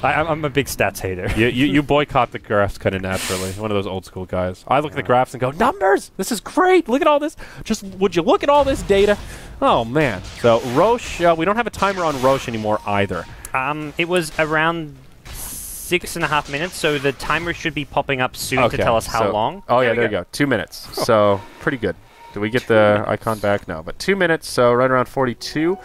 I'm a big stats hater. You boycott the graphs kind of naturally. One of those old school guys. I look at the graphs and go, numbers! This is great! Look at all this! Just, would you look at all this data? Oh, man. So, Roche, we don't have a timer on Roche anymore either. It was around 6.5 minutes, so the timer should be popping up soon to tell us how long. Oh, yeah, there you go. 2 minutes. Oh. So, pretty good. Do we get the icon back? No, but 2 minutes, so right around 42.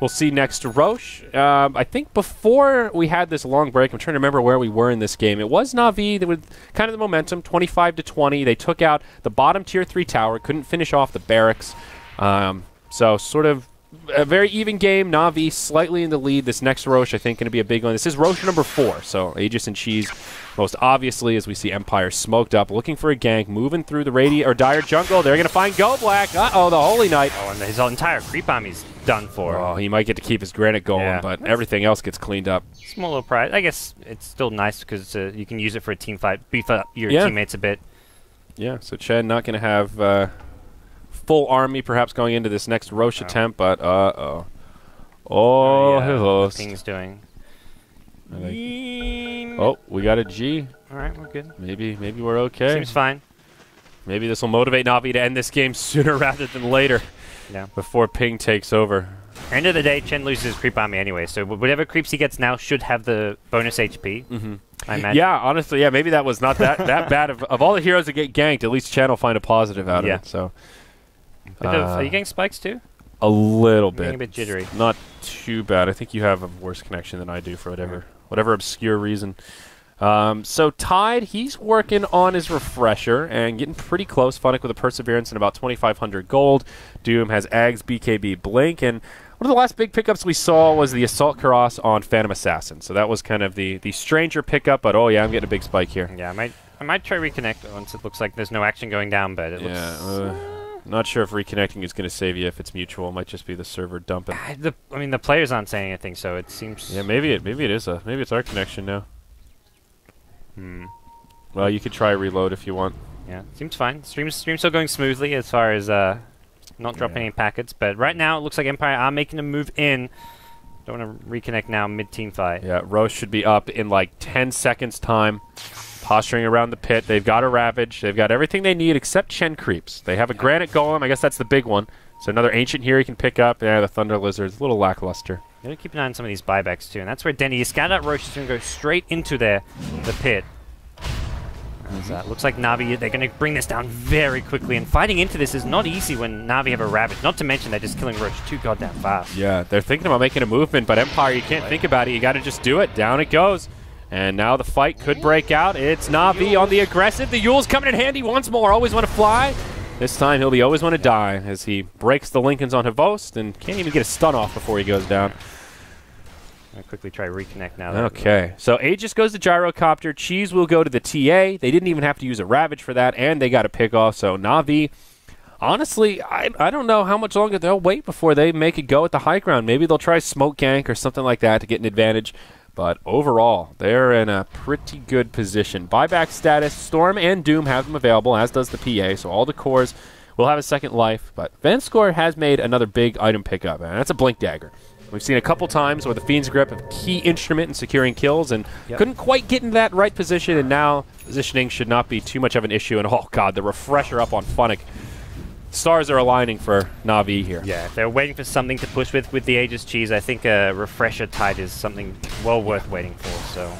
We'll see next Roche. I think before we had this long break, I'm trying to remember where we were in this game. It was Na'Vi that with kind of the momentum, 25-20. They took out the bottom tier 3 tower, couldn't finish off the barracks. So sort of a very even game. Na'Vi slightly in the lead. This next Roche, I think, going to be a big one. This is Roche number 4. So Aegis and Cheese, most obviously, as we see Empire smoked up, looking for a gank, moving through the dire jungle. They're going to find GoBlack. Uh-oh, the Holy Knight. Oh, and his entire creep army's done for. Oh, he might get to keep his granite going, but everything else gets cleaned up. Small little pride. I guess it's still nice because you can use it for a team fight, beef up your teammates a bit. Yeah, so Chen not going to have full army perhaps going into this next Roche attempt, but oh, what Ping's doing. Oh, we got a G. All right, we're good. Maybe we're okay. Seems fine. Maybe this will motivate Na'Vi to end this game sooner rather than later. Yeah. Before Ping takes over. End of the day, Chen loses his creep army anyway, so whatever creeps he gets now should have the bonus HP. I imagine. Yeah, honestly, yeah, maybe that was not that bad. Of all the heroes that get ganked, at least Chen will find a positive out of it. So, are you getting spikes too? A little bit. Getting a bit jittery. Not too bad. I think you have a worse connection than I do for whatever obscure reason. So Tide, he's working on his refresher and getting pretty close. Funnick with a Perseverance and about 2,500 gold. Doom has Ags, BKB, Blink, and one of the last big pickups we saw was the Assault Cuirass on Phantom Assassin. So that was kind of the stranger pickup, but oh yeah, I'm getting a big spike here. Yeah, I might try Reconnect once it looks like there's no action going down, but it looks... Not sure if Reconnecting is going to save you if it's mutual. It might just be the server dumping. I mean, the players aren't saying anything, so it seems... Yeah, maybe it's our connection now. Well, you could try reload if you want. Yeah, seems fine. Stream's still going smoothly as far as not dropping any packets, but right now it looks like Empire are making a move in. Don't want to reconnect now mid-team fight. Yeah, Roche should be up in like 10 seconds time. Posturing around the pit. They've got a Ravage. They've got everything they need except Chen creeps. They have a Granite Golem. I guess that's the big one. So another Ancient here he can pick up. Yeah, the Thunder Lizard's a little lackluster. You gotta keep an eye on some of these buybacks too, and that's where Denny, you scout out Roche, is gonna go straight into the pit. Looks like Na'Vi, they're going to bring this down very quickly, and fighting into this is not easy when Na'Vi have a Ravage, not to mention they're just killing Roche too goddamn fast. Yeah, they're thinking about making a movement, but Empire, you can't think about it, you got to just do it. Down it goes. And now the fight could break out. It's Na'Vi on the aggressive. The Yule's coming in handy once more. Always want to fly. This time he'll be always want to die as he breaks the Lincolns on Havost and can't even get a stun off before he goes down. I'll quickly try Reconnect now. Okay, so Aegis goes to Gyrocopter. Cheese will go to the TA. They didn't even have to use a Ravage for that, and they got a pick off. So Na'Vi, honestly, I don't know how much longer they'll wait before they make a go at the high ground. Maybe they'll try Smoke Gank or something like that to get an advantage. But overall, they're in a pretty good position. Buyback status, Storm and Doom have them available, as does the PA, so all the cores will have a second life. But Vanscore has made another big item pickup, and that's a Blink Dagger. We've seen a couple times where the Fiend's Grip, a key instrument in securing kills, and couldn't quite get into that right position, and now positioning should not be too much of an issue. And oh god, the refresher up on Funnick. Stars are aligning for Na'Vi here. Yeah, if they're waiting for something to push with the Aegis Cheese, I think a refresher Tide is something well worth waiting for. So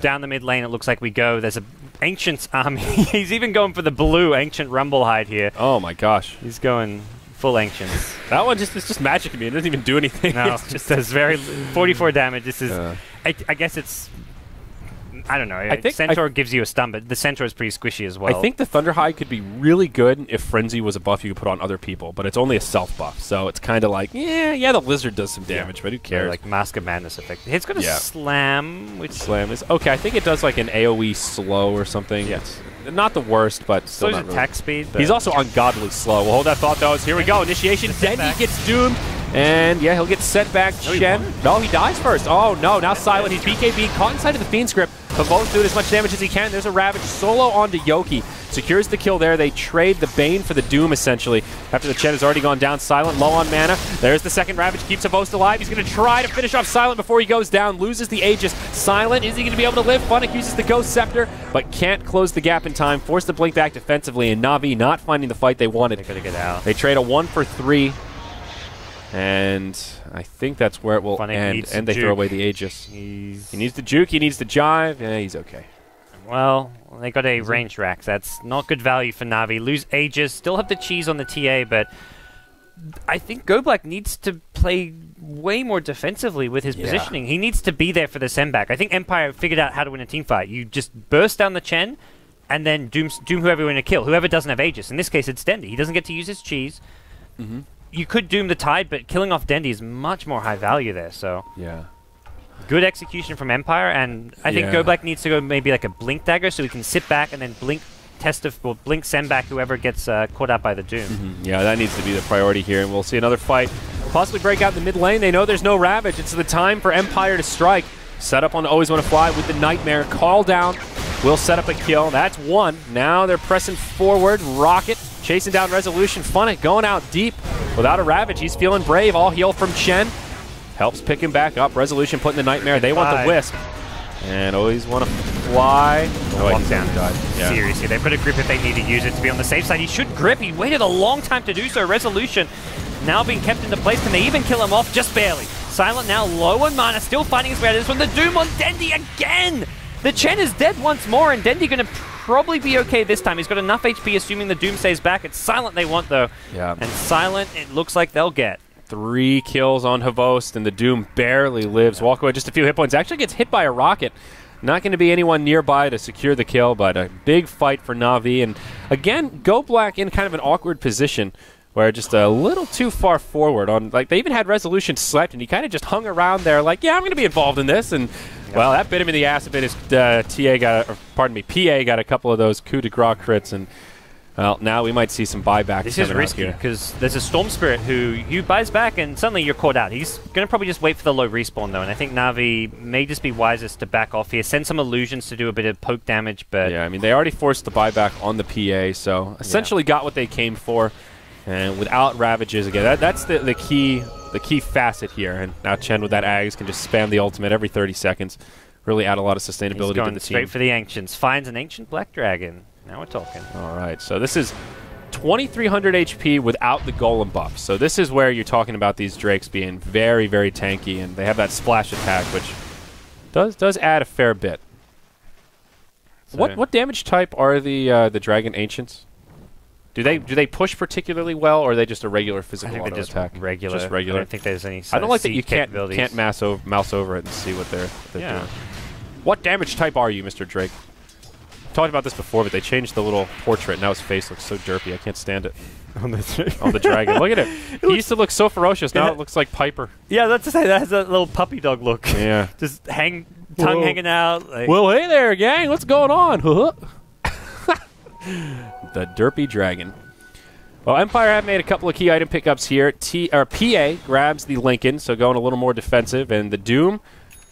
down the mid lane, it looks like we go. There's a Ancient's army. He's even going for the blue Ancient Rumblehide here. Oh my gosh. He's going full Ancients. That one it's just magic to me. It doesn't even do anything. No, it just does 44 damage. This is, I guess it's, I don't know. I think Centaur gives you a stun, but the Centaur is pretty squishy as well. I think the Thunderhide could be really good if Frenzy was a buff you could put on other people, but it's only a self buff, so it's kind of like, yeah, the Lizard does some damage, but who cares? Like Mask of Madness effect. It's got a Slam, which... Slam is... Okay, I think it does like an AoE slow or something. Yes. Not the worst, but still not really. Attack speed. He's also ungodly slow. We'll hold that thought, though. Here we go. Initiation. Then he gets doomed. And, yeah, he'll get sent back. Chen. No, he dies first. Oh, no. Now Silent. He's BKB. Caught inside of the Fiend's Grip. But both doing as much damage as he can. There's a Ravage solo onto Yoki. Secures the kill there. They trade the Bane for the Doom, essentially. After the Chen has already gone down. Silent low on mana. There's the second Ravage. Keeps Havost alive. He's going to try to finish off Silent before he goes down. Loses the Aegis. Silent. Is he going to be able to live? Funnick uses the Ghost Scepter, but can't close the gap in time. Forced to blink back defensively, and Na'Vi not finding the fight they wanted. They gotta get out. They trade a 1 for 3. And I think that's where it will end. And they throw away the Aegis. He needs the juke. He needs the jive. Yeah, he's okay. Well, they got a range rack. That's not good value for Na'Vi. Lose Aegis. Still have the cheese on the TA, but I think GoBlack needs to play way more defensively with his positioning. He needs to be there for the send back. I think Empire figured out how to win a team fight. You just burst down the Chen, and then doom whoever you want to kill. Whoever doesn't have Aegis. In this case, it's Dendy. He doesn't get to use his cheese. You could doom the Tide, but killing off Dendy is much more high value there, so... Yeah. Good execution from Empire, and I think GoBlack needs to go maybe like a Blink Dagger, so he can sit back and then Blink Blink send back whoever gets caught out by the Doom. Yeah, that needs to be the priority here, and we'll see another fight possibly break out in the mid lane. They know there's no Ravage. It's the time for Empire to strike. Set up on Always Want to Fly with the Nightmare. Call down. Will set up a kill. That's one. Now they're pressing forward. Rocket chasing down Resolution. Funnick going out deep without a Ravage. He's feeling brave. All heal from Chen. Helps pick him back up. Resolution putting the Nightmare. They want the Wisp. And Always Want to Fly. Walk down. Seriously, they put a grip if they need to use it to be on the safe side. He should grip. He waited a long time to do so. Resolution now being kept into place. Can they even kill him off? Just barely. Silent now low on mana, still fighting his way out of this one. The Doom on Dendi again! The Chen is dead once more, and Dendi gonna probably be okay this time. He's got enough HP, assuming the Doom stays back. It's Silent they want, though. Yeah. And Silent, it looks like they'll get. 3 kills on Havost, and the Doom barely lives. Walk away just a few hit points. Actually gets hit by a rocket. Not going to be anyone nearby to secure the kill, but a big fight for Na'Vi. And again, GoBlack in kind of an awkward position where just a little too far forward. Like they even had Resolution slept, and he kind of just hung around there like, yeah, I'm going to be involved in this. And, well, that bit him in the ass a bit as PA got a couple of those coup de grace crits. And, well, now we might see some buybacks. This is risky because there's a Storm Spirit who you buys back and suddenly you're caught out. He's going to probably just wait for the low respawn though, and I think Na'Vi may just be wisest to back off here. Send some illusions to do a bit of poke damage, but... Yeah, I mean, they already forced the buyback on the PA, so essentially got what they came for, and without Ravages again. That's the key facet here, and now Chen with that Ags can just spam the ultimate every 30 seconds. Really add a lot of sustainability to the team. He's going straight for the Ancients. Finds an Ancient Black Dragon. Now we're talking. All right, so this is 2,300 HP without the Golem buff. So this is where you're talking about these Drakes being very, very tanky, and they have that splash attack, which does add a fair bit. So what damage type are the Dragon Ancients? Do they push particularly well, or are they just a regular physical auto attack? Regular. Just regular. I don't think there's any. I don't like that you can't mouse over it and see what they're doing. What damage type are you, Mr. Drake? Talked about this before, but they changed the little portrait. Now his face looks so derpy. I can't stand it. On the dragon. Look at it. He used to look so ferocious. Now it looks like Piper. Yeah, that's to say that has that little puppy dog look. Yeah. Just tongue hanging out. Like. Well, hey there, gang. What's going on? The derpy dragon. Well, Empire have made a couple of key item pickups here. PA grabs the Lincoln, so going a little more defensive, and the Doom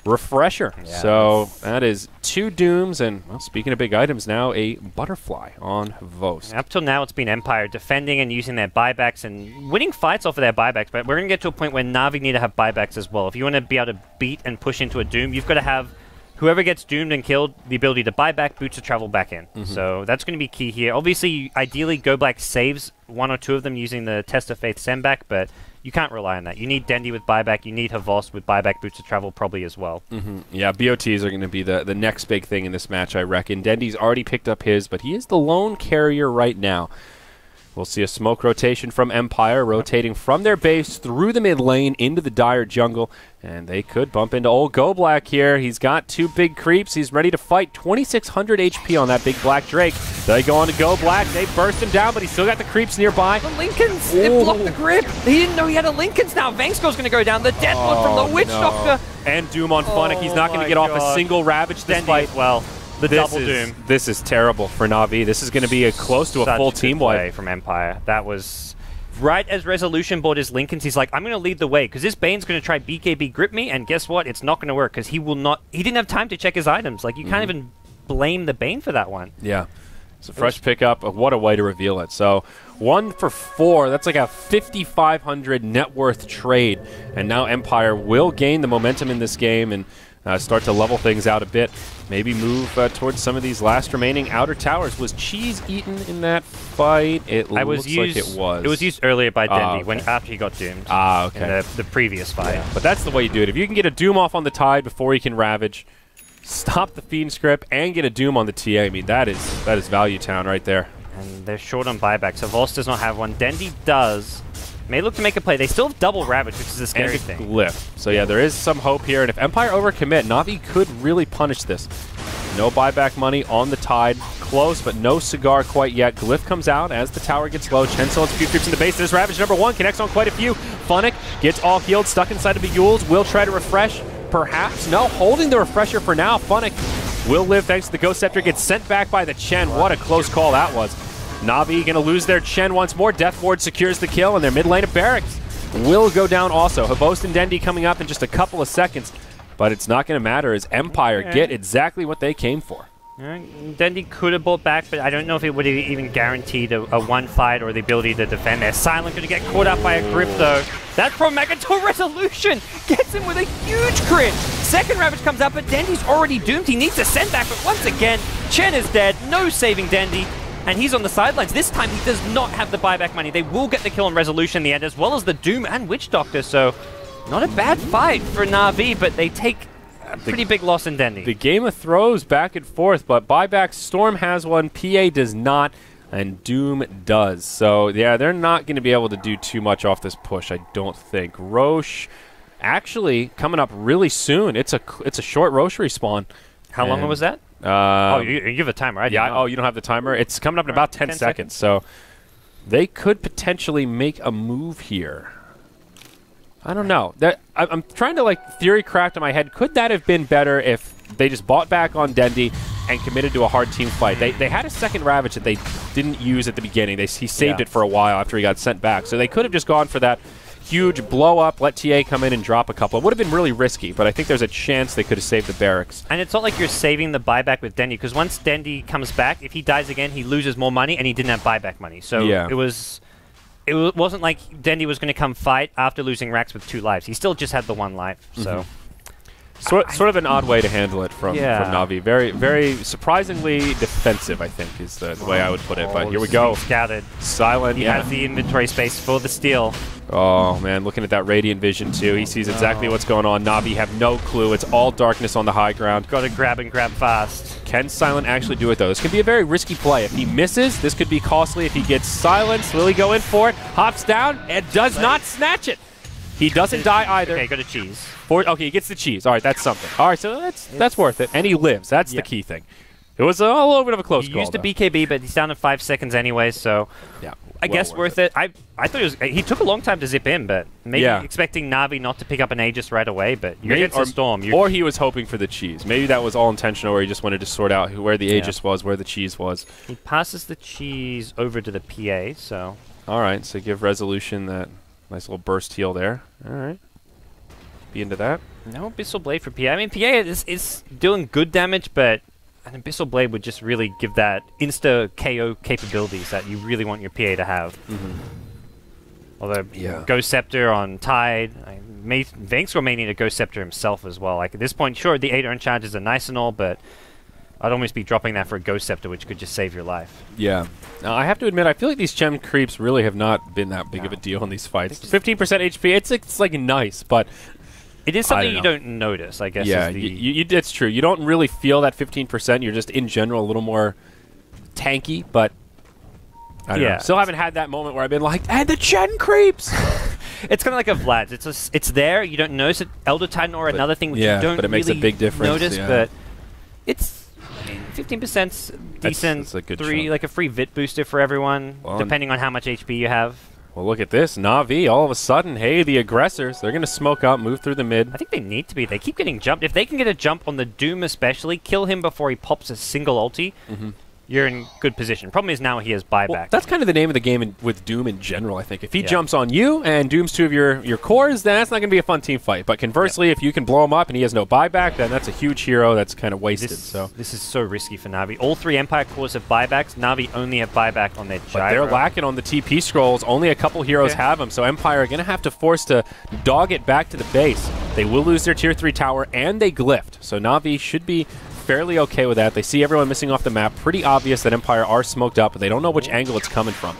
Refresher. Yeah, so that is 2 Dooms, and, well, speaking of big items now, a Butterfly on Vost. Up till now, it's been Empire defending and using their buybacks and winning fights off of their buybacks, but we're going to get to a point where Na'Vi need to have buybacks as well. If you want to be able to beat and push into a Doom, you've got to have whoever gets doomed and killed, the ability to buy back, boots of travel back in. So that's going to be key here. Obviously, ideally, GoBlack saves 1 or 2 of them using the Test of Faith send back, but you can't rely on that. You need Dendi with buyback. You need Havost with buyback, boots of travel probably as well. Yeah, BOTs are going to be the next big thing in this match, I reckon. Dendi's already picked up his, but he is the lone carrier right now. We'll see a smoke rotation from Empire, rotating from their base through the mid lane into the dire jungle, and they could bump into old GoBlack here. He's got 2 big creeps. He's ready to fight. 2,600 HP on that big black Drake. They go on to GoBlack. They burst him down, but he's still got the creeps nearby. The Lincolns! It blocked the grip! He didn't know he had a Lincolns now. Vangscore's going to go down. The Deathwood from the Witch Doctor. And Doom on Funnick. He's not going to get off a single Ravage this fight. Well, the double Doom. This is terrible for Na'Vi. This is going to be close to a full team wipe from Empire. That was right as Resolution bought his Lincolns. He's like, I'm going to lead the way because this Bane's going to try BKB grip me, and guess what? It's not going to work because he will not. He didn't have time to check his items. Like you can't even blame the Bane for that one. Yeah, it's a fresh pickup. What a way to reveal it. So 1 for 4. That's like a 5,500 net worth trade, and now Empire will gain the momentum in this game and start to level things out a bit. Maybe move towards some of these last remaining outer towers. Was Cheese eaten in that fight? It looks like it was. It was used earlier by Dendi after he got doomed. In the previous fight. Yeah. But that's the way you do it. If you can get a Doom off on the Tide before he can Ravage, stop the Fiend script, and get a Doom on the TA, I mean, that is value town right there. And they're short on buybacks. So Vost does not have one. Dendi does. May look to make a play. They still have double Ravage, which is a scary thing. Glyph. So yeah, there is some hope here. And if Empire overcommit, Na'Vi could really punish this. No buyback money on the Tide. Close, but no cigar quite yet. Glyph comes out as the tower gets low. Chen still has a few creeps in the base. There's Ravage number 1. Connects on quite a few. Funnick gets all healed, stuck inside of the Yules. Will try to refresh. Perhaps. No, holding the refresher for now. Funnick will live thanks to the Ghost Scepter. Gets sent back by the Chen. What a close call that was. Na'Vi going to lose their Chen once more. Death Ward secures the kill, and their mid lane of Barracks will go down also. Havost and Dendi coming up in just a couple of seconds, but it's not going to matter as Empire get exactly what they came for. Dendi could have bought back, but I don't know if it would have even guaranteed a 1 fight or the ability to defend there. Silent going to get caught up by a grip, though. That's problematic until Resolution gets him with a huge crit. Second Ravage comes up, but Dendi's already doomed. He needs a send back, but once again, Chen is dead. No saving Dendi. and he's on the sidelines. This time he does not have the buyback money. They will get the kill on Resolution in the end, as well as the Doom and Witch Doctor, so not a bad fight for Na'Vi, but they take a pretty big loss in Dendy. The game of throws back and forth, but Buyback Storm has one, PA does not, and Doom does. So, yeah, they're not going to be able to do too much off this push, I don't think. Roche actually coming up really soon. It's a short Roche respawn. How long was that? Oh, you have a timer. Yeah. Oh, you don't have the timer? It's coming up in about 10 seconds. So they could potentially make a move here. I don't know. I'm trying to theory craft in my head. Could that have been better if they just bought back on Dendy and committed to a hard team fight? They had a second Ravage that they didn't use at the beginning. He saved it for a while after he got sent back. So they could have just gone for that huge blow up, let TA come in and drop a couple. It would have been really risky, but I think there's a chance they could have saved the barracks. And it's not like you're saving the buyback with Dendy, because once Dendy comes back, if he dies again, he loses more money, and he didn't have buyback money. So it wasn't like Dendy was going to come fight after losing racks with 2 lives. He still just had the 1 life. So sort of an odd way to handle it from Na'Vi. Very, very surprisingly defensive, I think, is the way I would put it. But here we go. Scouted. Silent. He has the inventory space for the steal. Oh, man, looking at that Radiant Vision, too. He sees exactly what's going on. Na'Vi have no clue. It's all darkness on the high ground. Got to grab and grab fast. Can Silent actually do it, though? This could be a very risky play. If he misses, this could be costly. If he gets silenced, will he go in for it? Hops down and does not snatch it. He doesn't die either. Okay, got a cheese. Okay, he gets the cheese. All right, that's something. All right, so that's worth it. And he lives. That's the key thing. It was a little bit of a close call. He used a BKB, but he's down in 5 seconds anyway, so yeah, I guess worth it. I thought he took a long time to zip in, but maybe expecting Na'Vi not to pick up an Aegis right away, but you're against a Storm. Or he was hoping for the cheese. Maybe that was all intentional, or he just wanted to sort out where the Aegis was, where the cheese was. He passes the cheese over to the PA, so... All right, so give Resolution that nice little burst heal there. All right. Be into that. No Abyssal Blade for PA. I mean, PA is doing good damage, but an Abyssal Blade would just really give that insta KO capabilities that you really want your PA to have. Although Ghost Scepter on Tide, Vangscore may need a Ghost Scepter himself as well. Like at this point, sure, the 8 charges are nice and all, but I'd almost be dropping that for a Ghost Scepter, which could just save your life. Yeah. Now, I have to admit, I feel like these Chen creeps really have not been that big of a deal in these fights. 15% HP, it's like nice, but... It is something you don't notice, I guess. Yeah, it's true. You don't really feel that 15%. You're just, in general, a little more tanky, but I don't know. Still haven't had that moment where I've been like, and the Chen creeps! It's kind of like a Vlad. It's there. You don't notice it. Elder Titan or another thing which you don't but it makes really a big difference. Notice, but it's 15%'s decent. That's a good like a free Vit booster for everyone, depending on how much HP you have. Well, look at this. Na'Vi, all of a sudden, hey, the aggressors, they're going to smoke up, move through the mid. I think they need to be. They keep getting jumped. If they can get a jump on the Doom especially, kill him before he pops a single ulti, you're in good position. Problem is now he has buyback. Well, that's kind of the name of the game with Doom in general, I think. If he jumps on you and Doom's 2 of your cores, then that's not going to be a fun team fight. But conversely, if you can blow him up and he has no buyback, then that's a huge hero that's kind of wasted. This is so risky for Na'Vi. All 3 Empire cores have buybacks. Na'Vi only have buyback on their Gyro. But they're lacking on the TP scrolls. Only a couple heroes have them, so Empire are going to have to force to dog it back to the base. They will lose their Tier 3 tower, and they glyphed. So Na'Vi should be fairly okay with that. They see everyone missing off the map. Pretty obvious that Empire are smoked up, but they don't know which angle it's coming from.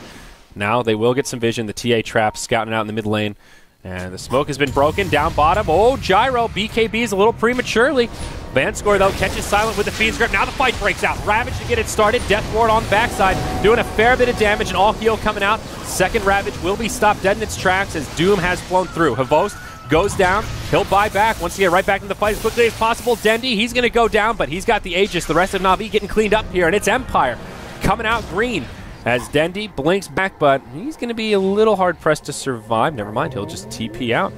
Now they will get some vision. The TA trap scouting out in the mid lane. And the smoke has been broken. Down bottom. Oh, Gyro. BKB's a little prematurely. Vanscore, though, catches Silent with the Fiend's Grip. Now the fight breaks out. Ravage to get it started. Death Ward on the backside. Doing a fair bit of damage, and all heal coming out. Second Ravage will be stopped dead in its tracks as Doom has flown through. Havost goes down. He'll buy back. Wants to get right back into the fight as quickly as possible. Dendy, he's going to go down, but he's got the Aegis. The rest of Na'Vi getting cleaned up here, and it's Empire coming out green as Dendy blinks back, but he's going to be a little hard-pressed to survive. Never mind, he'll just TP out.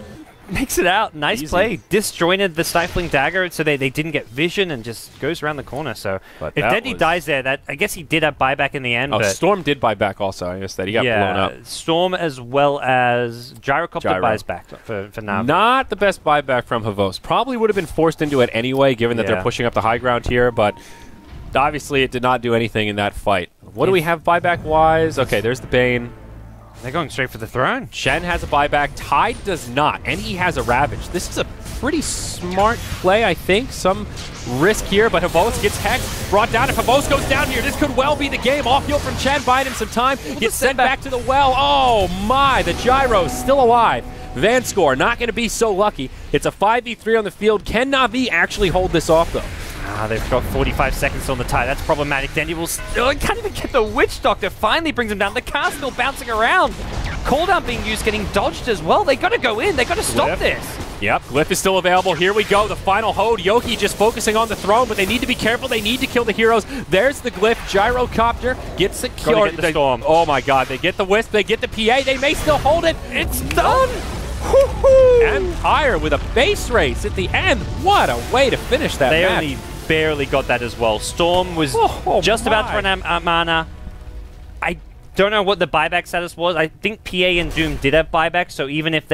Makes it out. Nice play. Disjointed the Stifling Dagger so they didn't get vision and just goes around the corner. So if Dendy dies there, I guess he did have buyback in the end. Oh, but Storm did buy back also. I guess that he got blown up. Storm as well as Gyrocopter buys back for Na'Vi. Not the best buyback from Havost. Probably would have been forced into it anyway, given that they're pushing up the high ground here, but obviously it did not do anything in that fight. What do we have buyback-wise? Okay, there's the Bane. They're going straight for the throne. Chen has a buyback. Tide does not, and he has a Ravage. This is a pretty smart play, I think. Some risk here, but Havos gets Hex brought down. If Havos goes down here, this could well be the game. Off heal from Chen, buying him some time. Gets sent back to the well. Oh my, the Gyro's still alive. Vanscore not going to be so lucky. It's a 5v3 on the field. Can Na'Vi actually hold this off, though? They've got 45 seconds on the Tide. That's problematic. Dendy will still can't even get the Witch Doctor. Finally brings him down. The car's still bouncing around. Cooldown being used, getting dodged as well. They got to go in. They got to stop this. Yep, Glyph is still available. Here we go. The final hold. Yoki just focusing on the throne, but they need to be careful. They need to kill the heroes. There's the Glyph. Gyrocopter gets the kill. Get the Storm. Oh my god. They get the Wisp. They get the PA. They may still hold it. It's done. Empire with a base race at the end. What a way to finish that They match. only barely got that as well. Storm was just about to run out of mana. I don't know what the buyback status was. I think PA and Doom did have buyback, so even if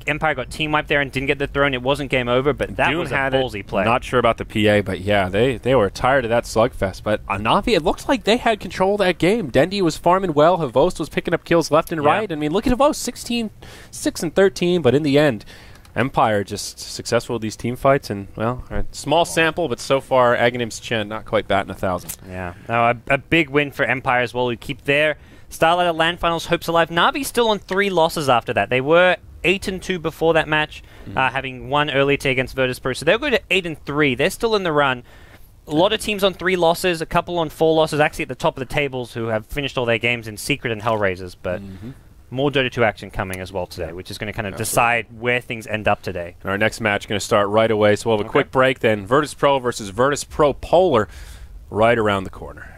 Empire got team wiped there and didn't get the throne, it wasn't game over, but that Doom was a had ballsy play. Not sure about the PA, but yeah, they were tired of that slugfest. But Na'Vi, it looks like they had control of that game. Dendy was farming well. Havost was picking up kills left and right. I mean, look at Havost, 16, 6 and 13, but in the end, Empire just successful with these team fights, and, well, a small sample, but so far, Aghanim's Chen not quite batting 1,000. Yeah, no, a big win for Empire as well, who keep their Starladder LAN Finals hopes alive. Na'Vi still on 3 losses after that. They were 8-2 before that match, having won early against Virtus.pro, so they'll go to 8-3. They're still in the run. A lot of teams on 3 losses, a couple on 4 losses, actually at the top of the tables, who have finished all their games in Secret and Hellraisers, but... More Dota 2 action coming as well today, which is going to kind of decide where things end up today. And our next match is going to start right away, so we'll have a quick break, then Virtus.pro versus Virtus.pro Polar right around the corner.